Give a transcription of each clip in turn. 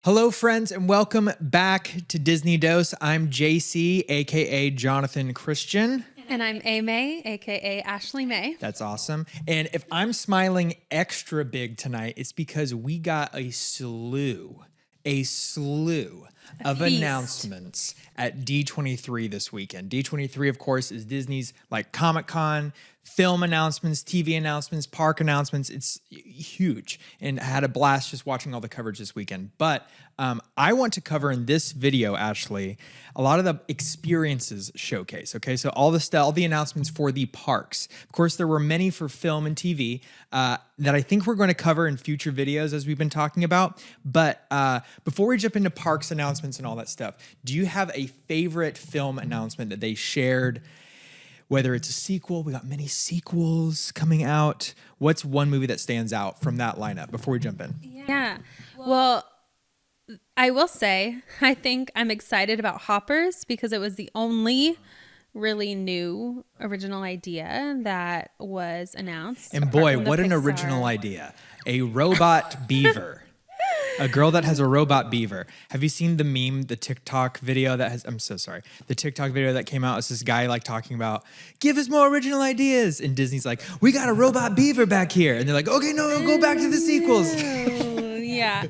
Hello, friends, and welcome back to Disney Dose. I'm JC, aka Jonathan Christian. And I'm A-May, aka Ashley May. That's awesome. And if I'm smiling extra big tonight, it's because we got a slew of announcements at D23 this weekend. D23, of course, is Disney's like Comic-Con, film announcements, TV announcements, park announcements. It's huge, and I had a blast just watching all the coverage this weekend. But I want to cover in this video, Ashley, a lot of the experiences showcase. Okay, so all the announcements for the parks. Of course, there were many for film and TV that I think we're going to cover in future videos as we've been talking about. But before we jump into parks announcements and all that stuff, do you have a favorite film announcement that they shared? Whether it's a sequel, we got many sequels coming out. What's one movie that stands out from that lineup before we jump in? Yeah. Well, I will say, I think I'm excited about Hoppers because it was the only really new original idea that was announced. And boy, what an original idea. A robot beaver. A girl that has a robot beaver. Have you seen the meme, the TikTok video that has, I'm so sorry, the TikTok video that came out? It's this guy like talking about, give us more original ideas. And Disney's like, we got a robot beaver back here. And they're like, okay, no, go back to the sequels. Yeah.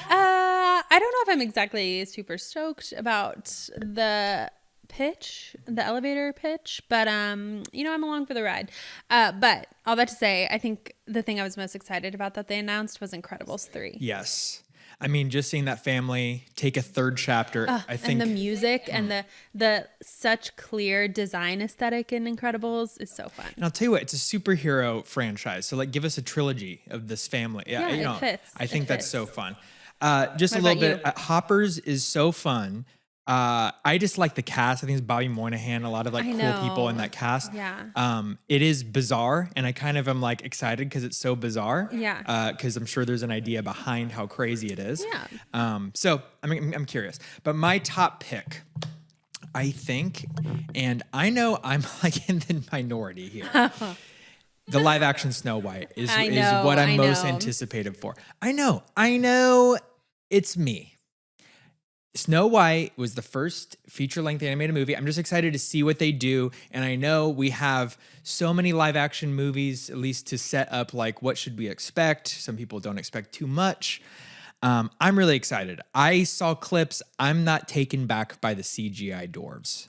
I don't know if I'm exactly super stoked about the elevator pitch, but I'm along for the ride. But all that to say, I think the thing I was most excited about that they announced was Incredibles 3. Yes. I mean, just seeing that family take a third chapter, I think. And the music and the such clear design aesthetic in Incredibles is so fun. And I'll tell you what, it's a superhero franchise. So like give us a trilogy of this family. Yeah, it fits. I think that's so fun. Just What a little about bit. Hoppers is so fun. I just like the cast. I think it's Bobby Moynihan, a lot of like cool people in that cast. Yeah. It is bizarre, and I kind of am like excited because it's so bizarre. Yeah. Because I'm sure there's an idea behind how crazy it is. Yeah. So I mean, I'm curious. But my top pick, I think, and I know I'm like in the minority here. The live action Snow White is what I'm most anticipated for. I know it's me. Snow White was the first feature-length animated movie. I'm just excited to see what they do. And I know we have so many live-action movies, at least to set up, like, what should we expect? Some people don't expect too much. I'm really excited. I saw clips. I'm not taken back by the CGI dwarves.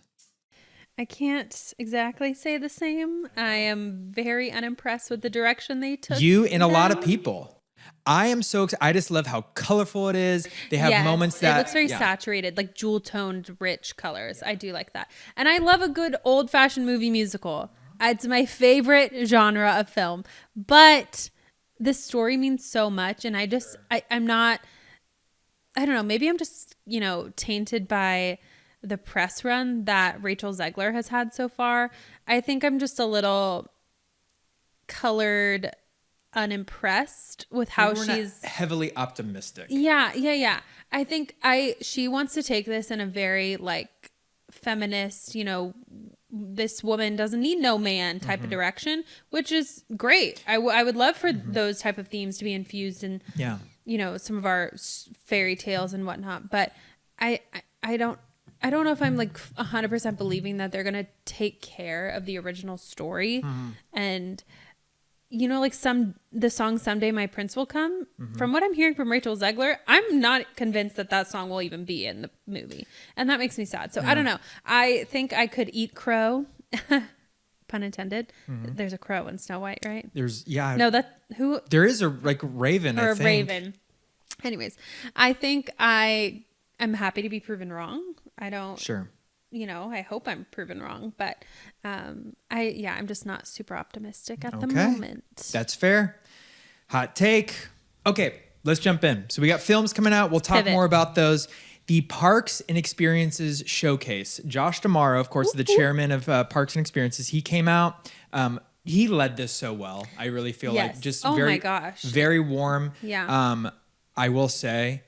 I can't exactly say the same. I am very unimpressed with the direction they took. You and a lot of people. I am so excited. I just love how colorful it is. They have moments that... It looks very saturated, like jewel-toned, rich colors. I do like that. And I love a good old-fashioned movie musical. It's my favorite genre of film. But this story means so much. And I'm not... I don't know. Maybe I'm just, tainted by the press run that Rachel Zegler has had so far. I think I'm just a little colored... unimpressed with how she's heavily optimistic. Yeah. I think she wants to take this in a very like feminist, this woman doesn't need no man type of direction, which is great. I would love for those type of themes to be infused in, some of our fairy tales and whatnot. But I don't know if I'm like 100% believing that they're going to take care of the original story and like the song Someday My Prince Will Come, from what I'm hearing from Rachel Zegler, I'm not convinced that song will even be in the movie. And that makes me sad. So I don't know. I think I could eat crow, pun intended. There's a crow in Snow White, right? There is a raven, or I a think. raven. Anyways, I think I'm happy to be proven wrong. I don't... Sure. I hope I'm proven wrong, but I'm just not super optimistic at the moment. That's fair. Hot take. Okay, let's jump in. So we got films coming out. We'll talk more about those. The Parks and Experiences Showcase. Josh D'Amaro, of course, the chairman of Parks and Experiences, he came out. He led this so well. I really feel like just very warm. Yeah. I will say,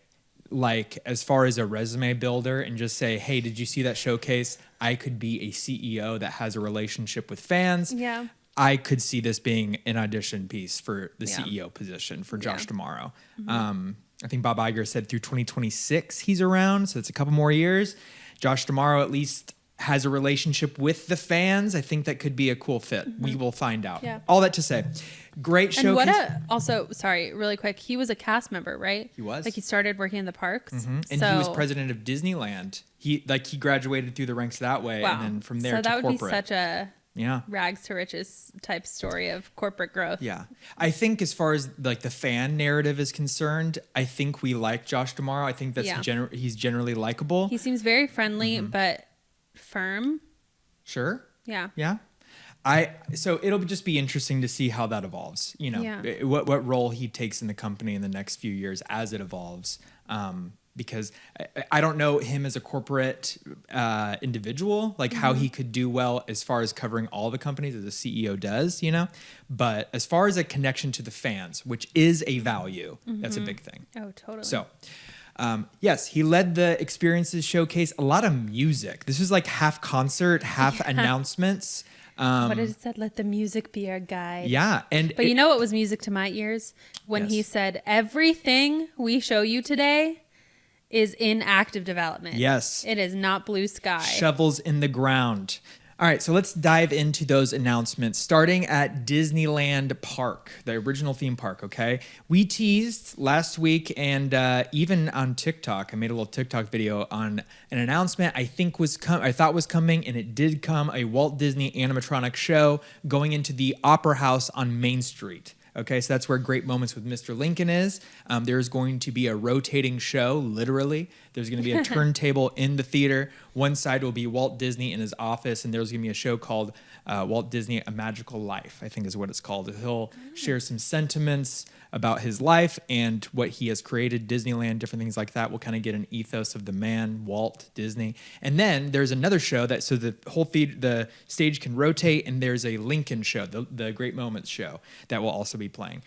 like, as far as a resume builder and just say, hey, did you see that showcase? I could be a CEO that has a relationship with fans. Yeah. I could see this being an audition piece for the CEO position for Josh D'Amaro. I think Bob Iger said through 2026 he's around, so it's a couple more years. Josh D'Amaro at least has a relationship with the fans. I think that could be a cool fit. We will find out. Yeah. All that to say, great showcase. Also, sorry, really quick. He was a cast member, right? He was. Like he started working in the parks. And he was president of Disneyland. He graduated through the ranks that way. Wow. And then from there so to that would corporate. be such a yeah. rags to riches type story of corporate growth. Yeah. I think as far as like the fan narrative is concerned, I think we like Josh D'Amaro. I think that's he's generally likable. He seems very friendly, but firm. Sure. Yeah. Yeah. So it'll just be interesting to see how that evolves. You know, what role he takes in the company in the next few years as it evolves. Because I don't know him as a corporate individual, like how he could do well as far as covering all the companies as a CEO does, you know. But as far as a connection to the fans, which is a value, that's a big thing. Oh, totally. So, yes, he led the experiences showcase. A lot of music. This was like half concert, half announcements. What did it said? Let the music be our guide. Yeah. But you know what was music to my ears? When he said, everything we show you today is in active development. Yes. It is not blue sky. Shovels in the ground. All right, so let's dive into those announcements, starting at Disneyland Park, the original theme park, okay? We teased last week and even on TikTok, I made a little TikTok video on an announcement I thought was coming, and it did come, a Walt Disney animatronic show going into the Opera House on Main Street. Okay, so that's where Great Moments with Mr. Lincoln is. There's going to be a rotating show, literally. There's going to be a turntable in the theater. One side will be Walt Disney in his office, and there's going to be a show called Walt Disney, A Magical Life, I think is what it's called. He'll share some sentiments about his life and what he has created, Disneyland, different things like that. We'll kind of get an ethos of the man, Walt Disney. And then there's another show so the whole the stage can rotate, and there's a Lincoln show, the Great Moments show, that will also be playing.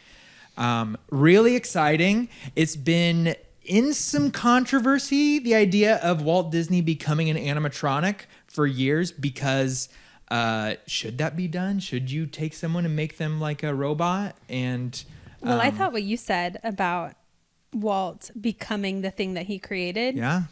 Really exciting. It's been in some controversy, the idea of Walt Disney becoming an animatronic for years, because should that be done? Should you take someone and make them like a robot? And well, I thought what you said about Walt becoming the thing that he created. Yeah.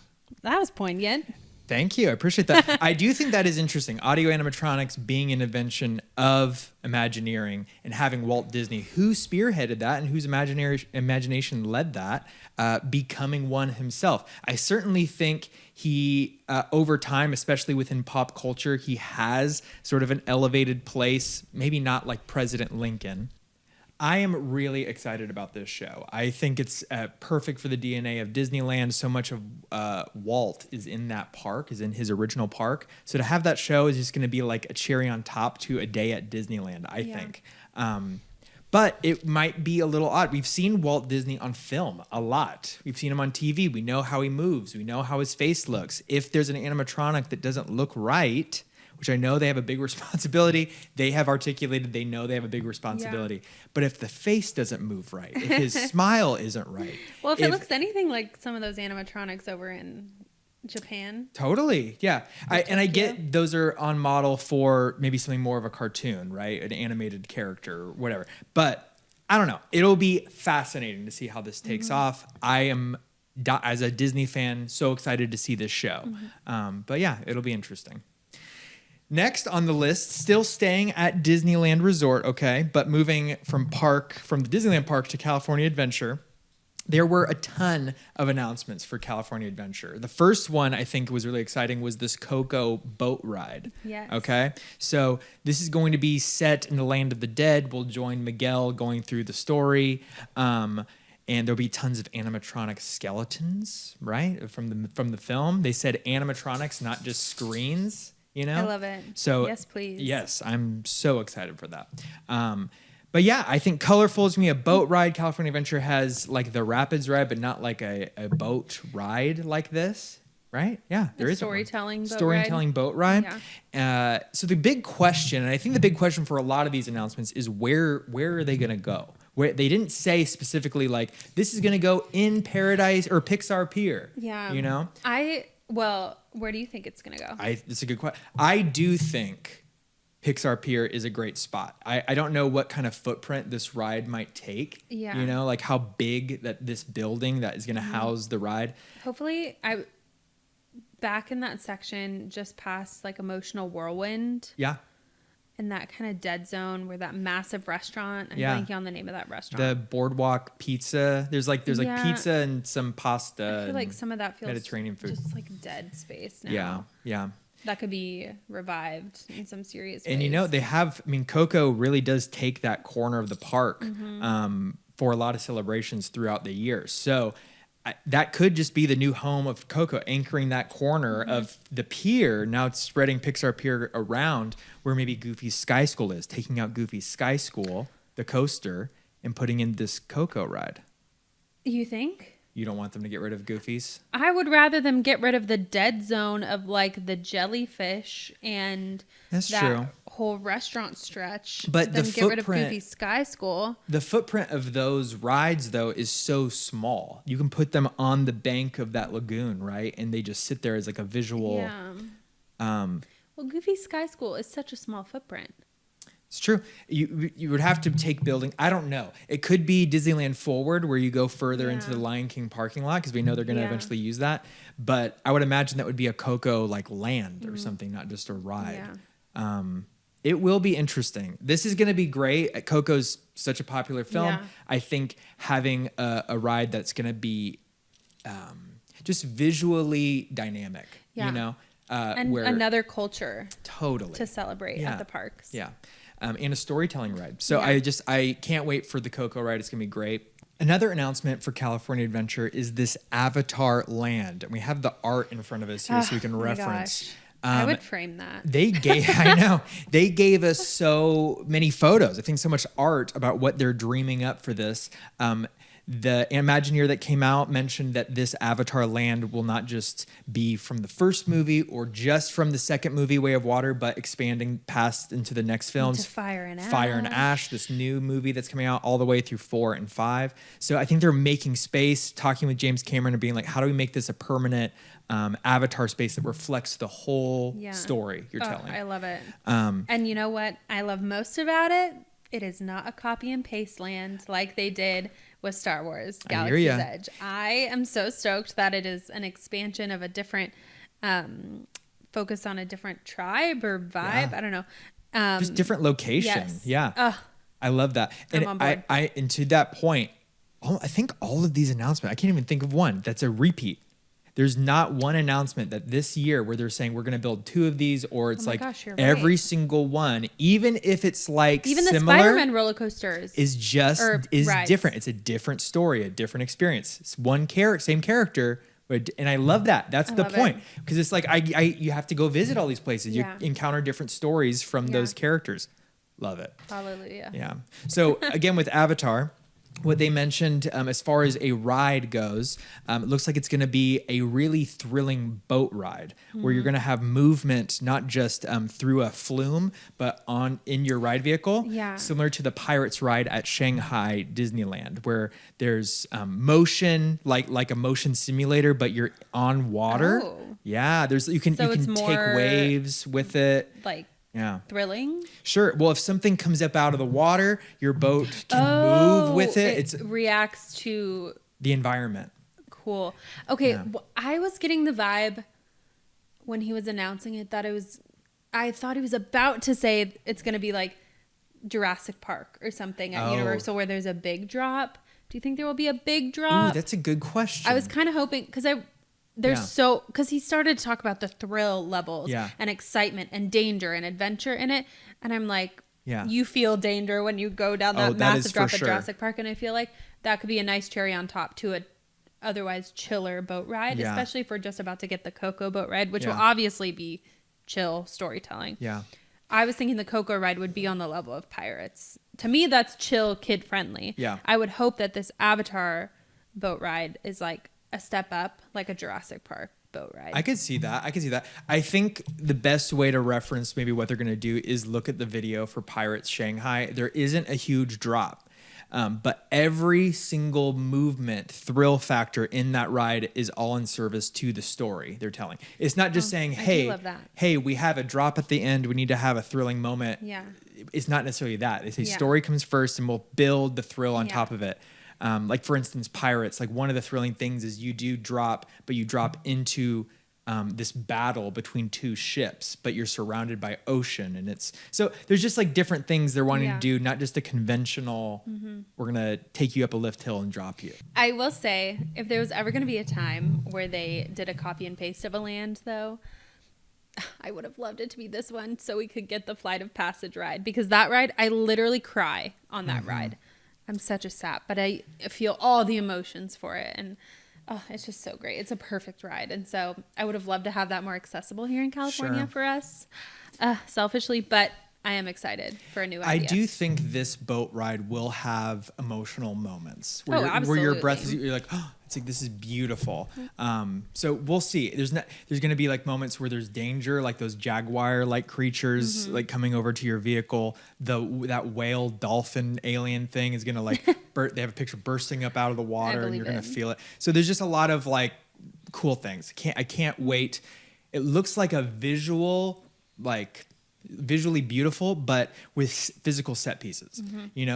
That was poignant. Thank you. I appreciate that. I do think that is interesting. Audio animatronics being an invention of Imagineering, and having Walt Disney, who spearheaded that and whose imagination led that, becoming one himself. I certainly think he, over time, especially within pop culture, he has sort of an elevated place, maybe not like President Lincoln. I am really excited about this show. I think it's perfect for the DNA of Disneyland. So much of Walt is in that park, is in his original park. So to have that show is just going to be like a cherry on top to a day at Disneyland, I think. But it might be a little odd. We've seen Walt Disney on film a lot. We've seen him on TV. We know how he moves. We know how his face looks. If there's an animatronic that doesn't look right, which I know they have a big responsibility. They have articulated they know they have a big responsibility. Yeah. But if the face doesn't move right, if his smile isn't right. Well, if it looks anything like some of those animatronics over in Japan. Totally, yeah. I get those are on model for maybe something more of a cartoon, right? An animated character or whatever. But I don't know. It'll be fascinating to see how this takes off. I am, as a Disney fan, so excited to see this show. But yeah, it'll be interesting. Next on the list, still staying at Disneyland Resort, okay, but moving from the Disneyland park to California Adventure, there were a ton of announcements for California Adventure. The first one I think was really exciting was this Coco boat ride. Yes. Okay, so this is going to be set in the land of the dead. We'll join Miguel going through the story. And there'll be tons of animatronic skeletons, right, from the film. They said animatronics, not just screens. You know? I love it. So yes, please. Yes, I'm so excited for that. But yeah, I think colorful is gonna be a boat ride. California Adventure has like the Rapids ride, but not like a boat ride like this, right? Yeah, there is storytelling boat ride. Yeah. So the big question, and I think the big question for a lot of these announcements, is where are they gonna go? Where they didn't say specifically like this is gonna go in Paradise or Pixar Pier. Yeah. You know? Well, where do you think it's going to go? It's a good question. I do think Pixar Pier is a great spot. I don't know what kind of footprint this ride might take. Yeah. You know, like how big that this building that is going to house the ride. Hopefully, back in that section just past like Emotional Whirlwind. Yeah. In that kind of dead zone where that massive restaurant. I'm blanking on the name of that restaurant. The Boardwalk Pizza. There's like pizza and some pasta. I feel like some of that feels Mediterranean food. just like dead space now. Yeah. Yeah. That could be revived in some serious ways. And you know, Coco really does take that corner of the park for a lot of celebrations throughout the year. So that could just be the new home of Coco, anchoring that corner of the pier. Now it's spreading Pixar Pier around where maybe Goofy's Sky School is, taking out Goofy's Sky School, the coaster, and putting in this Coco ride. You think? You don't want them to get rid of Goofy's? I would rather them get rid of the dead zone of like the jellyfish and that whole restaurant stretch. But than get rid of Goofy's Sky School. The footprint of those rides, though, is so small. You can put them on the bank of that lagoon, right? And they just sit there as like a visual. Yeah. Well, Goofy's Sky School is such a small footprint. It's true. You would have to take building. I don't know. It could be Disneyland Forward where you go further into the Lion King parking lot because we know they're going to eventually use that. But I would imagine that would be a Coco like land or something, not just a ride. Yeah. It will be interesting. This is going to be great. Coco's such a popular film. Yeah. I think having a ride that's going to be just visually dynamic, you know? And another culture to celebrate at the parks. Yeah. And a storytelling ride. So I can't wait for the Coco ride. It's going to be great. Another announcement for California Adventure is this Avatar Land. And we have the art in front of us here so we can reference. I would frame that. I know. They gave us so many photos. I think so much art about what they're dreaming up for this. The Imagineer that came out mentioned that this Avatar Land will not just be from the first movie or just from the second movie, Way of Water, but expanding past into the next films. Into Fire and Ash, this new movie that's coming out all the way through 4 and 5. So I think they're making space, talking with James Cameron and being like, how do we make this a permanent Avatar space that reflects the whole story you're telling? I love it. And you know what I love most about it? It is not a copy and paste land like they did with Star Wars Galaxy's Edge. I am so stoked that it is an expansion of a different focus on a different tribe or vibe. I don't know. Just different location. Yes. Yeah. I love that. I'm on board. And to that point, I think all of these announcements, I can't even think of one that's a repeat. There's not one announcement that this year where they're saying we're going to build 2 of these, or it's every single one, even if it's like even similar, the Spider-Man roller coasters is different. It's a different story, a different experience. It's one same character, and I love that. That's the point, because it's like you have to go visit all these places. You encounter different stories from those characters. Love it. Hallelujah. Yeah. So again, with Avatar, what they mentioned as far as a ride goes, it looks like it's going to be a really thrilling boat ride where you're going to have movement, not just through a flume, but in your ride vehicle, similar to the Pirates ride at Shanghai Disneyland, where there's motion, like a motion simulator, but you're on water. Oh. Yeah, you can take waves with it. Thrilling. Sure. Well, if something comes up out of the water, your boat can move with it. It reacts to the environment. Cool. Okay. Yeah. Well, I was getting the vibe when he was announcing it that I thought he was about to say it's going to be like Jurassic Park or something at Universal where there's a big drop. Do you think there will be a big drop? Ooh, that's a good question. I was kind of hoping because because he started to talk about the thrill levels and excitement and danger and adventure in it. And I'm like, you feel danger when you go down that massive drop at Jurassic Park. And I feel like that could be a nice cherry on top to a otherwise chiller boat ride, especially if we're just about to get the Coco boat ride, which will obviously be chill storytelling. Yeah. I was thinking the Coco ride would be on the level of Pirates. To me, that's chill, kid friendly. Yeah. I would hope that this Avatar boat ride is like a step up, like a Jurassic Park boat ride. I could see that. I think the best way to reference maybe what they're going to do is look at the video for Pirates Shanghai. There isn't a huge drop. But every single movement, thrill factor in that ride is all in service to the story they're telling. It's not just saying, do love that. hey, we have a drop at the end. We need to have a thrilling moment. Yeah. It's not necessarily that. They say Yeah. story comes first and we'll build the thrill on Yeah. top of it. Like for instance, Pirates, like one of the thrilling things is you do drop, but you drop into this battle between two ships, but you're surrounded by ocean. And so there's just like different things they're wanting to do, not just a conventional, we're going to take you up a lift hill and drop you. I will say, if there was ever going to be a time where they did a copy and paste of a land, though, I would have loved it to be this one so we could get the Flight of Passage ride. Because that ride, I literally cry on that ride. I'm such a sap, but I feel all the emotions for it. And it's just so great. It's a perfect ride. And so I would have loved to have that more accessible here in California for us, selfishly. But I am excited for a new idea. I do think this boat ride will have emotional moments where, absolutely. where your breath is, you're like, oh, it's like, this is beautiful. So we'll see. There's going to be like moments where there's danger, like those jaguar-like creatures like coming over to your vehicle. That whale dolphin alien thing is going to like, they have a picture bursting up out of the water and you're going to feel it. So there's just a lot of like cool things. I can't wait. It looks like a visually beautiful, but with physical set pieces,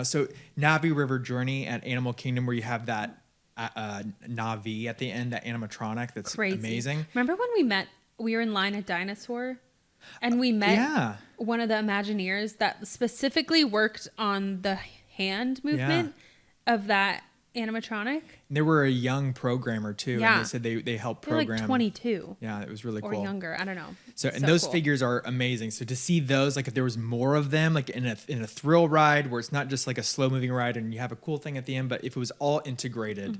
so Navi River Journey at Animal Kingdom, where you have that Navi at the end, that animatronic that's crazy. Amazing. Remember when we were in line at Dinosaur and we met one of the Imagineers that specifically worked on the hand movement of that animatronic? And they were a young programmer too, and they said they helped program. They're like 22. Yeah, it was really cool. Or younger, I don't know. So those figures are amazing. So to see those, like if there was more of them, like in a thrill ride where it's not just like a slow moving ride and you have a cool thing at the end, but if it was all integrated,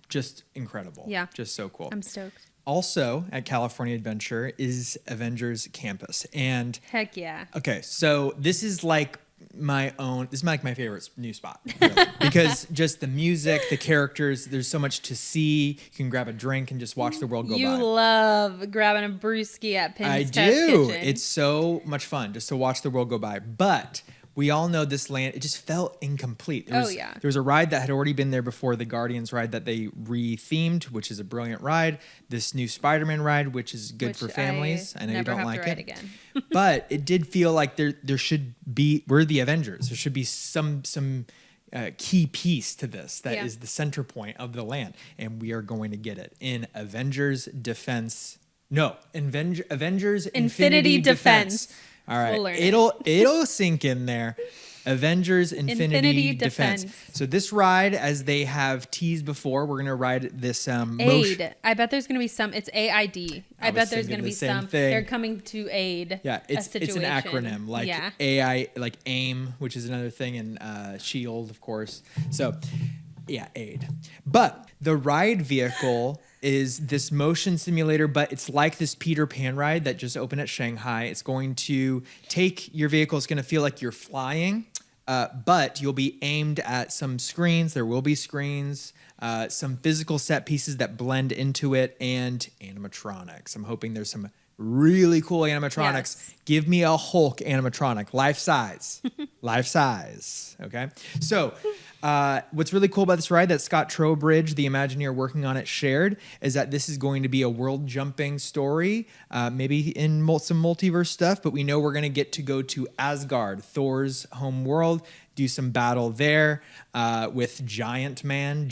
just incredible. Yeah, just so cool. I'm stoked. Also at California Adventure is Avengers Campus, and heck yeah. Okay, so this is like my favorite new spot, really. Because just the music, the characters, there's so much to see. You can grab a drink and just watch the world go by. You love grabbing a brewski at Pinn's Test Kitchen. Kitchen. It's so much fun just to watch the world go by. But we all know this land, it just felt incomplete. There was a ride that had already been there before, the Guardians ride that they re-themed, which is a brilliant ride. This new Spider-Man ride, which is good for families. I know you don't like it. Again. But it did feel like there should be, we're the Avengers. There should be some key piece to this that is the center point of the land. And we are going to get it in Avengers Infinity Defense. All right, it'll sink in there. Avengers Infinity Defense. So this ride, as they have teased before, we're gonna ride this aid. I bet there's gonna be some. It's AID. I bet there's gonna be some. They're coming to aid. Yeah, it's an acronym like AI, like AIM, which is another thing, and Shield, of course. So yeah, aid. But the ride vehicle is this motion simulator, but it's like this Peter Pan ride that just opened at Shanghai. It's going to take your vehicle. It's going to feel like you're flying, but you'll be aimed at some screens. There will be screens, some physical set pieces that blend into it, and animatronics. I'm hoping there's some really cool animatronics. Yes. Give me a Hulk animatronic, life size, life size. Okay. So what's really cool about this ride that Scott Trowbridge, the Imagineer working on it, shared is that this is going to be a world jumping story, maybe in some multiverse stuff, but we know we're going to get to go to Asgard, Thor's home world, do some battle there with Giant Man,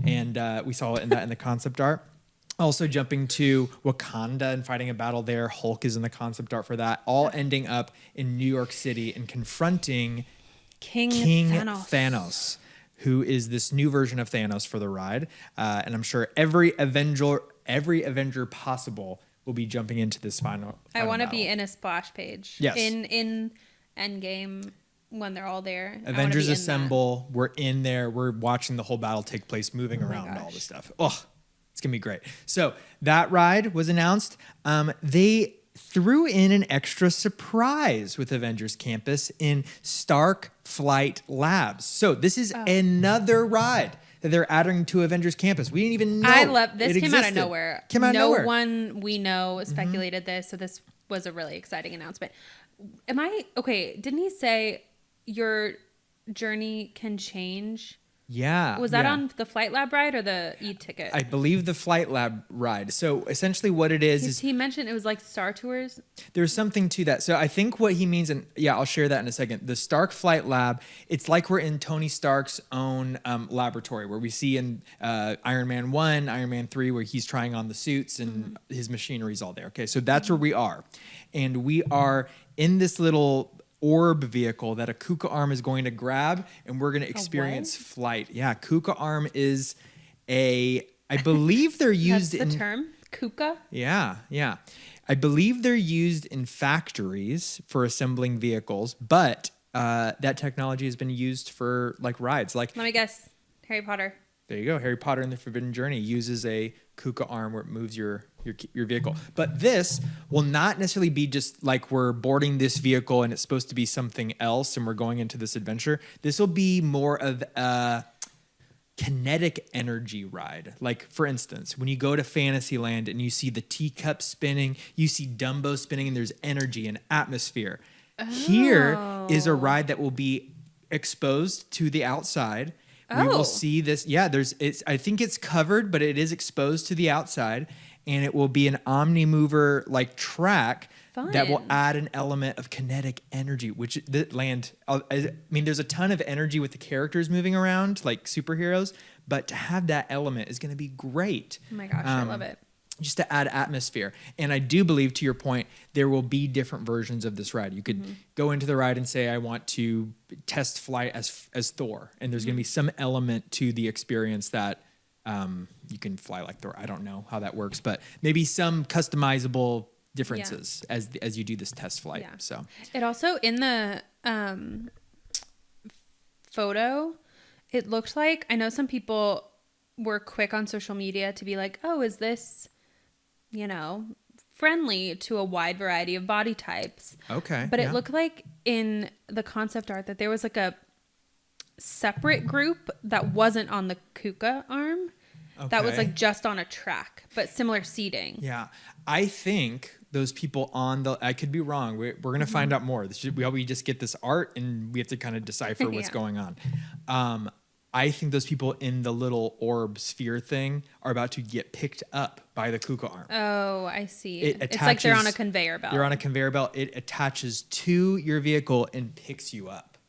and we saw it in the concept art. Also jumping to Wakanda and fighting a battle there. Hulk is in the concept art for that. All ending up in New York City and confronting King Thanos, who is this new version of Thanos for the ride. And I'm sure every Avenger possible will be jumping into this final I want to battle. Be in a splash page. Yes. In Endgame when they're all there. Avengers Assemble. We're in there. We're watching the whole battle take place, moving around and all this stuff. Oh, it's going to be great. So that ride was announced. They threw in an extra surprise with Avengers Campus in Stark Flight Labs. So this is another ride that they're adding to Avengers Campus. We didn't even know. I love this. Came out of nowhere. No one we know speculated this, so this was a really exciting announcement. Am I okay? Didn't he say you're journey can change. Yeah. Was that yeah. on the Flight Lab ride or the e-ticket? I believe the Flight Lab ride. So essentially what it is He mentioned it was like Star Tours. there's something to that. So I think what he means, and yeah, I'll share that in a second. The Stark Flight Lab, it's like we're in Tony Stark's own laboratory where we see in Iron Man 1, Iron Man 3, where he's trying on the suits and his machinery's all there. Okay, so that's where we are. And we are in this little orb vehicle that a Kuka arm is going to grab, and we're going to experience flight. Yeah, Kuka arm is I believe they're used That's the term? Kuka? Yeah. I believe they're used in factories for assembling vehicles, but that technology has been used for like rides. Like, Let me guess. Harry Potter. there you go. Harry Potter and the Forbidden Journey uses a Kuka arm where it moves your vehicle. But this will not necessarily be just like we're boarding this vehicle and it's supposed to be something else and we're going into this adventure. This will be more of a kinetic energy ride. Like, for instance, when you go to Fantasyland and you see the teacup spinning, you see Dumbo spinning, and there's energy and atmosphere. Here is a ride that will be exposed to the outside. We will see this. Yeah, I think it's covered, but it is exposed to the outside, and it will be an omni-mover like track that will add an element of kinetic energy, which there's a ton of energy with the characters moving around like superheroes, but to have that element is going to be great. Oh my gosh, I love it. Just to add atmosphere. And I do believe, to your point, there will be different versions of this ride. You could go into the ride and say, I want to test flight as Thor. And there's going to be some element to the experience that you can fly like Thor. I don't know how that works, but maybe some customizable differences as you do this test flight. Yeah. So it also, in the photo, it looked like, I know some people were quick on social media to be like, oh, is this, friendly to a wide variety of body types? Okay. But it looked like in the concept art that there was like a separate group that wasn't on the Kuka arm. Okay. That was like just on a track, but similar seating. Yeah. I think those people I could be wrong. We're going to find out more. We just get this art and we have to kind of decipher what's going on. I think those people in the little orb sphere thing are about to get picked up by the Kuka arm. Oh, I see. It's like they're on a conveyor belt. They're on a conveyor belt. It attaches to your vehicle and picks you up.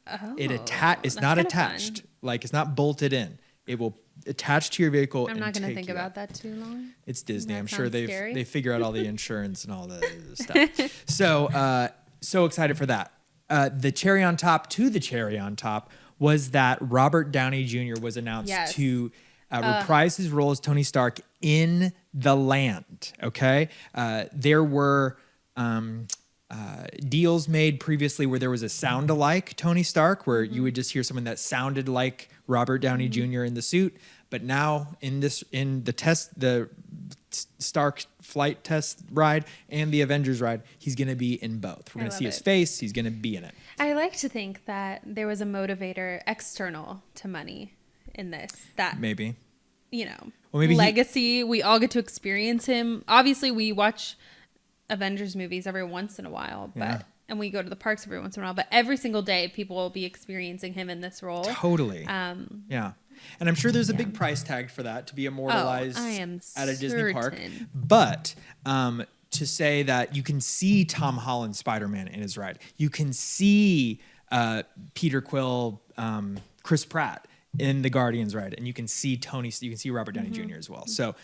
Oh, it's not attached. Fun. Like, it's not bolted in. It will attach to your vehicle. I'm not going to think about that too long. It's Disney. I'm sure scary. they figure out all the insurance and all the stuff. So excited for that. The cherry on top was that Robert Downey Jr. was announced to reprise his role as Tony Stark in The Land. Okay, there were deals made previously where there was a sound-alike Tony Stark, where you would just hear someone that sounded like Robert Downey Jr. in the suit. But now in the Stark flight test ride and the Avengers ride, he's going to be in both. We're going to see his face. He's going to be in it. I like to think that there was a motivator external to money in this. That maybe, maybe legacy. We all get to experience him. Obviously, we watch Avengers movies every once in a while, and we go to the parks every once in a while. But every single day, people will be experiencing him in this role. Totally. Yeah. And I'm sure there's a big price tag for that, to be immortalized at a Disney park. But to say that you can see Tom Holland Spider-Man in his ride, you can see Peter Quill, Chris Pratt in the Guardians ride, and you can see Robert Downey Jr. as well. So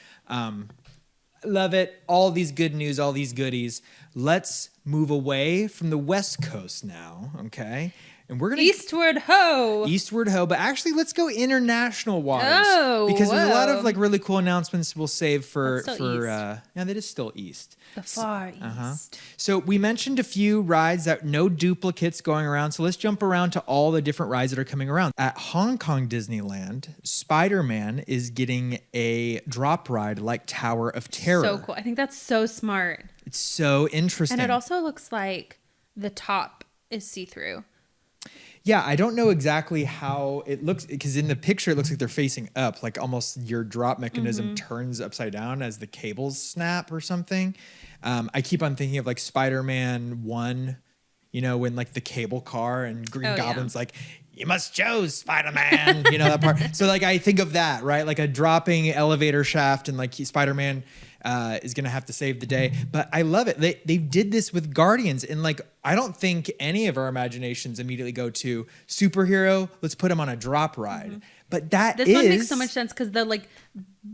love it. All these good news, all these goodies. Let's move away from the West Coast now, okay? And we're gonna Eastward ho. But actually, let's go international waters because there's a lot of like really cool announcements we'll save for that is still east. The Far East. So we mentioned a few rides that no duplicates going around. So let's jump around to all the different rides that are coming around. At Hong Kong Disneyland, Spider-Man is getting a drop ride like Tower of Terror. So cool. I think that's so smart. It's so interesting. And it also looks like the top is see-through. Yeah, I don't know exactly how it looks, because in the picture it looks like they're facing up, like almost your drop mechanism turns upside down as the cables snap or something. I keep on thinking of like Spider-Man 1, when like the cable car and Green Goblin's like, you must choose Spider-Man, you know, that part. So like, I think of that, right? Like a dropping elevator shaft and like Spider-Man is going to have to save the day. But I love it. They did this with Guardians, and like, I don't think any of our imaginations immediately go to superhero. Let's put him on a drop ride. But this one makes so much sense because the like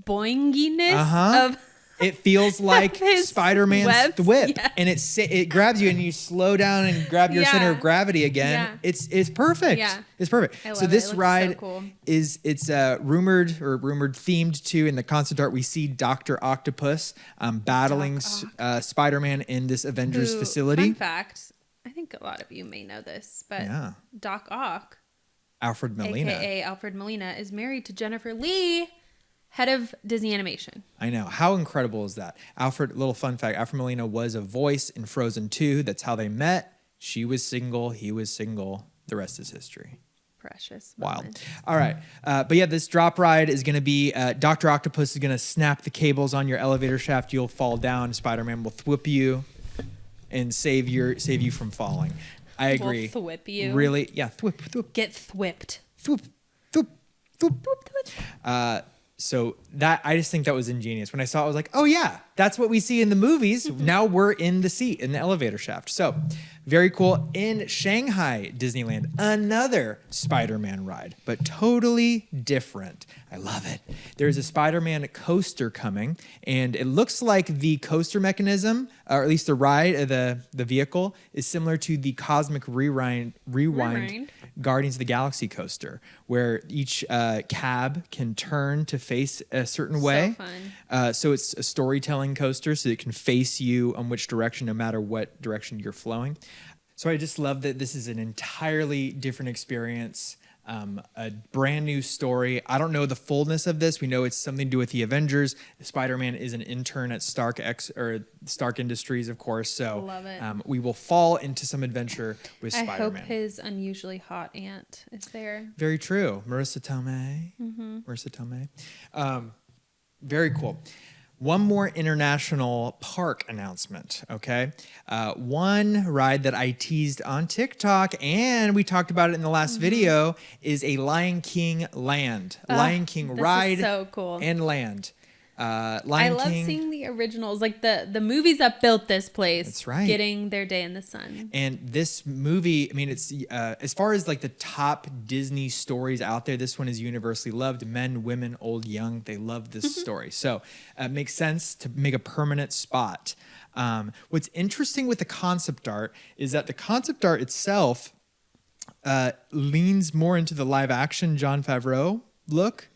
boinginess of it feels like his Spider-Man's webs. whip, Yeah. and it grabs you, and you slow down and grab your center of gravity again. Yeah. It's perfect. Yeah. It's perfect. I love So this it. It looks ride so cool. it's rumored themed to, in the concept art we see Dr. Octopus battling Spider-Man in this Avengers facility. Fun fact, I think a lot of you may know this, but Doc Ock, Alfred Molina, aka Alfred Molina, is married to Jennifer Lee, head of Disney Animation. I know. How incredible is that? Little fun fact, Alfred Molina was a voice in Frozen 2. That's how they met. She was single. He was single. The rest is history. Precious. Wild. Moment. All right. But yeah, this drop ride is going to be Dr. Octopus is going to snap the cables on your elevator shaft. You'll fall down. Spider-Man will thwip you and save you from falling. I agree. Will thwip you. Really? Yeah. Thwip. Get thwipped. Thwip. So that, I just think that was ingenious. When I saw it, I was like, oh yeah, that's what we see in the movies. Now we're in the seat, in the elevator shaft. So very cool. In Shanghai Disneyland, another Spider-Man ride, but totally different. I love it. There's a Spider-Man coaster coming, and it looks like the coaster mechanism, or at least the ride, the vehicle, is similar to the Cosmic Rewind Guardians of the Galaxy coaster, where each cab can turn to face a certain way. So fun. So it's a storytelling coaster, so it can face you on which direction, no matter what direction you're flowing. So I just love that this is an entirely different experience, a brand new story. I don't know the fullness of this. We know it's something to do with the Avengers. Spider-Man is an intern at Stark Industries, of course. So love it. We will fall into some adventure with Spider-Man. I hope his unusually hot aunt is there. Very true. Marissa Tomei. Marissa Tomei. Very cool. One more international park announcement, okay? One ride that I teased on TikTok, and we talked about it in the last video, is a Lion King land. Lion King ride so cool. and land. I Lion love King. seeing the originals, like the movies that built this place. That's right. Getting their day in the sun. And this movie, I mean, it's as far as like the top Disney stories out there, this one is universally loved. Men, women, old, young, they love this story. So it makes sense to make a permanent spot. What's interesting with the concept art is that the concept art itself leans more into the live action Jon Favreau look,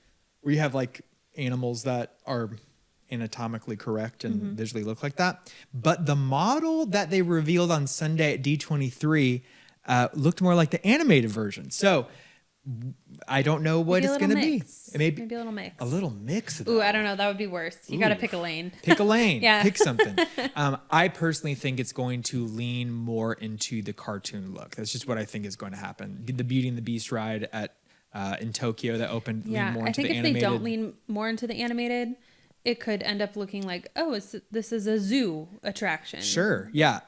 where you have like animals that are anatomically correct and visually look like that. But the model that they revealed on Sunday at D23 looked more like the animated version. So I don't know what it's going to be. Maybe a little mix. A little mix. Ooh, I don't know. That would be worse. You got to pick a lane. Pick a lane. Yeah. Pick something. I personally think it's going to lean more into the cartoon look. That's just what I think is going to happen. The Beauty and the Beast ride in Tokyo that opened lean more into the animated. I think if they don't lean more into the animated, it could end up looking like, this is a zoo attraction. Sure. Yeah.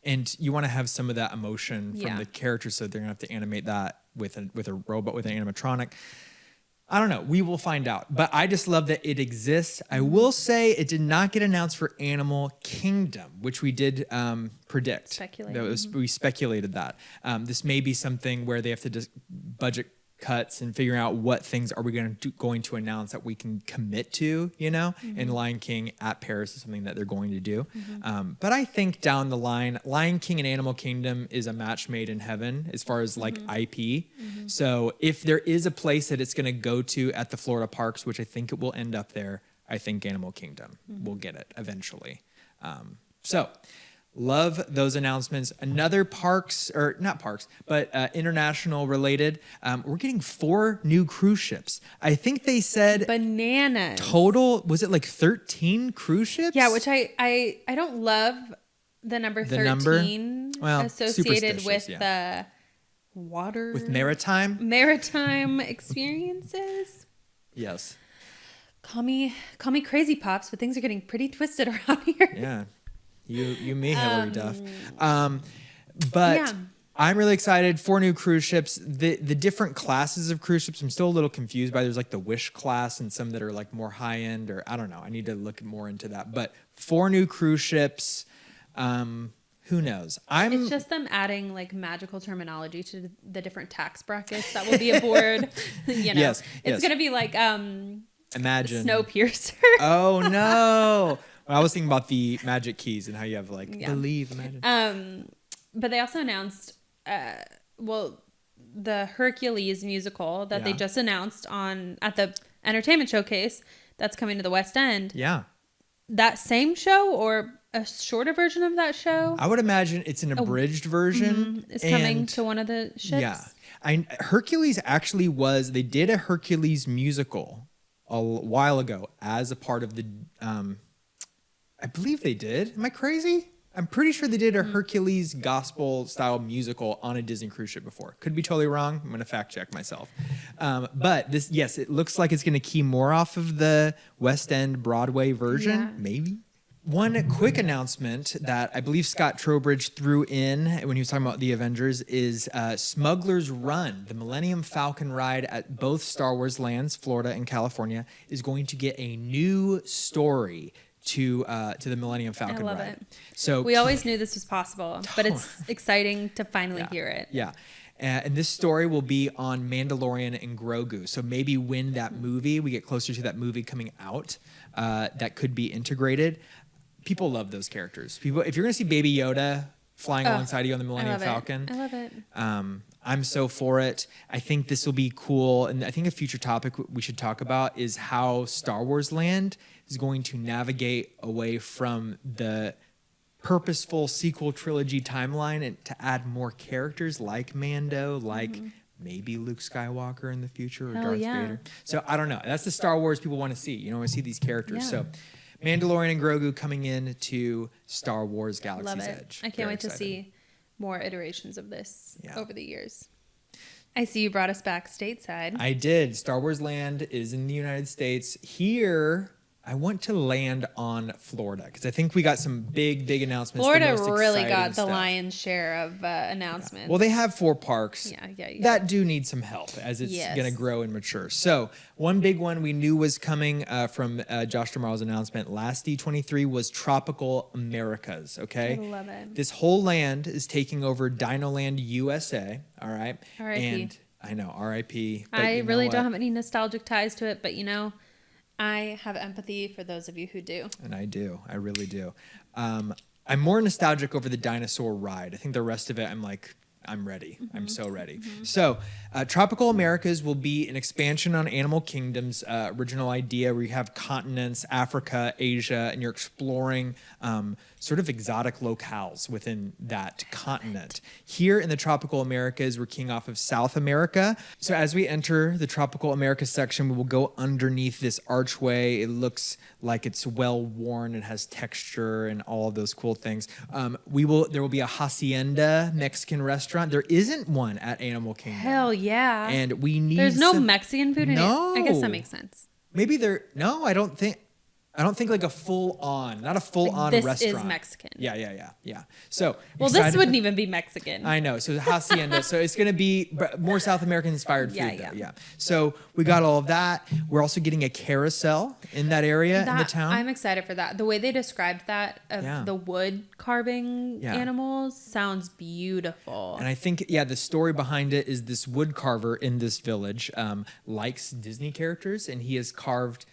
And you want to have some of that emotion from the characters, so they're going to have to animate that with a robot, with an animatronic. I don't know. We will find out. But I just love that it exists. I will say it did not get announced for Animal Kingdom, which we did predict. We speculated that. This may be something where they have to just budget cuts and figuring out what things are we going to announce that we can commit to, and Lion King at Paris is something that they're going to do. But I think down the line, Lion King and Animal Kingdom is a match made in heaven as far as like IP. So if there is a place that it's going to go to at the Florida parks, which I think it will end up there, I think Animal Kingdom will get it eventually. Love those announcements. Another international related. We're getting 4 new cruise ships. I think they said bananas. Total, was it like 13 cruise ships? Yeah, which I don't love the number 13 associated with the water. With maritime experiences. Yes. Call me crazy, Pops, but things are getting pretty twisted around here. Yeah. You me, Hillary Duff. But I'm really excited. 4 new cruise ships. The different classes of cruise ships, I'm still a little confused by. There's like the Wish class and some that are like more high end, or I don't know. I need to look more into that. But 4 new cruise ships. Who knows? It's just them adding like magical terminology to the different tax brackets that will be aboard. Yes, it's gonna be like imagine Snowpiercer. Oh no! I was thinking about the magic keys and how you have like believe, imagine. But they also announced, the Hercules musical that they just announced at the entertainment showcase that's coming to the West End. Yeah. That same show or a shorter version of that show? I would imagine it's an abridged version. It's coming to one of the ships. Yeah. Hercules actually they did a Hercules musical a while ago as a part of the, I believe they did. Am I crazy? I'm pretty sure they did a Hercules gospel style musical on a Disney cruise ship before. Could be totally wrong. I'm going to fact check myself. But it looks like it's going to key more off of the West End Broadway version. Maybe. One quick announcement that I believe Scott Trowbridge threw in when he was talking about the Avengers is Smuggler's Run, the Millennium Falcon ride at both Star Wars lands, Florida and California, is going to get a new story to the Millennium Falcon ride. I love it. So we always knew this was possible, but it's exciting to finally hear it. Yeah. And this story will be on Mandalorian and Grogu. So maybe when that movie, we get closer to that movie coming out, that could be integrated. People love those characters. If you're going to see Baby Yoda flying alongside you on the Millennium Falcon. I love it. I'm so for it. I think this will be cool. And I think a future topic we should talk about is how Star Wars Land is going to navigate away from the purposeful sequel trilogy timeline and to add more characters like Mando, like maybe Luke Skywalker in the future or Darth Vader. So I don't know. That's the Star Wars people want to see. You know, want to see these characters. Yeah. So Mandalorian and Grogu coming in to Star Wars Galaxy's Edge. I can't wait to see more iterations of this over the years. I see you brought us back stateside. I did. Star Wars Land is in the United States. Here, I want to land on Florida because I think we got some big announcements. Florida really got the lion's share of announcements. Yeah. Well, they have 4 parks. Yeah. That do need some help as it's going to grow and mature. So one big one we knew was coming from Josh D'Amaro's announcement last D23 was Tropical Americas. Okay, I love it. This whole land is taking over Dinoland USA. All right, R.I.P. And I know R.I.P. I really don't have any nostalgic ties to it, but I have empathy for those of you who do. And I do. I really do. I'm more nostalgic over the dinosaur ride. I think the rest of it, I'm ready. I'm so ready. So Tropical Americas will be an expansion on Animal Kingdom's original idea where you have continents, Africa, Asia, and you're exploring sort of exotic locales within that continent. Here in the Tropical Americas, we're keying off of South America. So as we enter the Tropical Americas section, we will go underneath this archway. It looks like it's well worn and has texture and all of those cool things. There will be a hacienda Mexican restaurant. There isn't one at Animal Kingdom. Hell yeah. And we need There's no Mexican food in it. No. I guess that makes sense. Maybe I don't think like a full-on, not a full-on restaurant. This is Mexican. Yeah. So this wouldn't even be Mexican. I know. So hacienda. So it's going to be more South American inspired food. Yeah. So we got all of that. We're also getting a carousel in that area in the town. I'm excited for that. The way they described that of the wood carving animals sounds beautiful. And I think the story behind it is this wood carver in this village likes Disney characters, and he has carved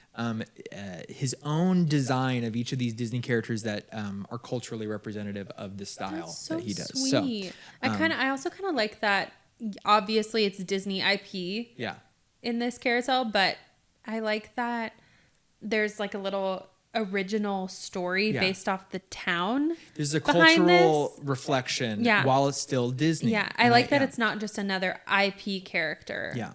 his own design of each of these Disney characters that are culturally representative of the style that he does. Sweet. So I also kind of like that. Obviously, it's Disney IP. Yeah. In this carousel, but I like that there's like a little original story based off the town. There's a cultural reflection while it's still Disney. Yeah, I like that it's not just another IP character. Yeah.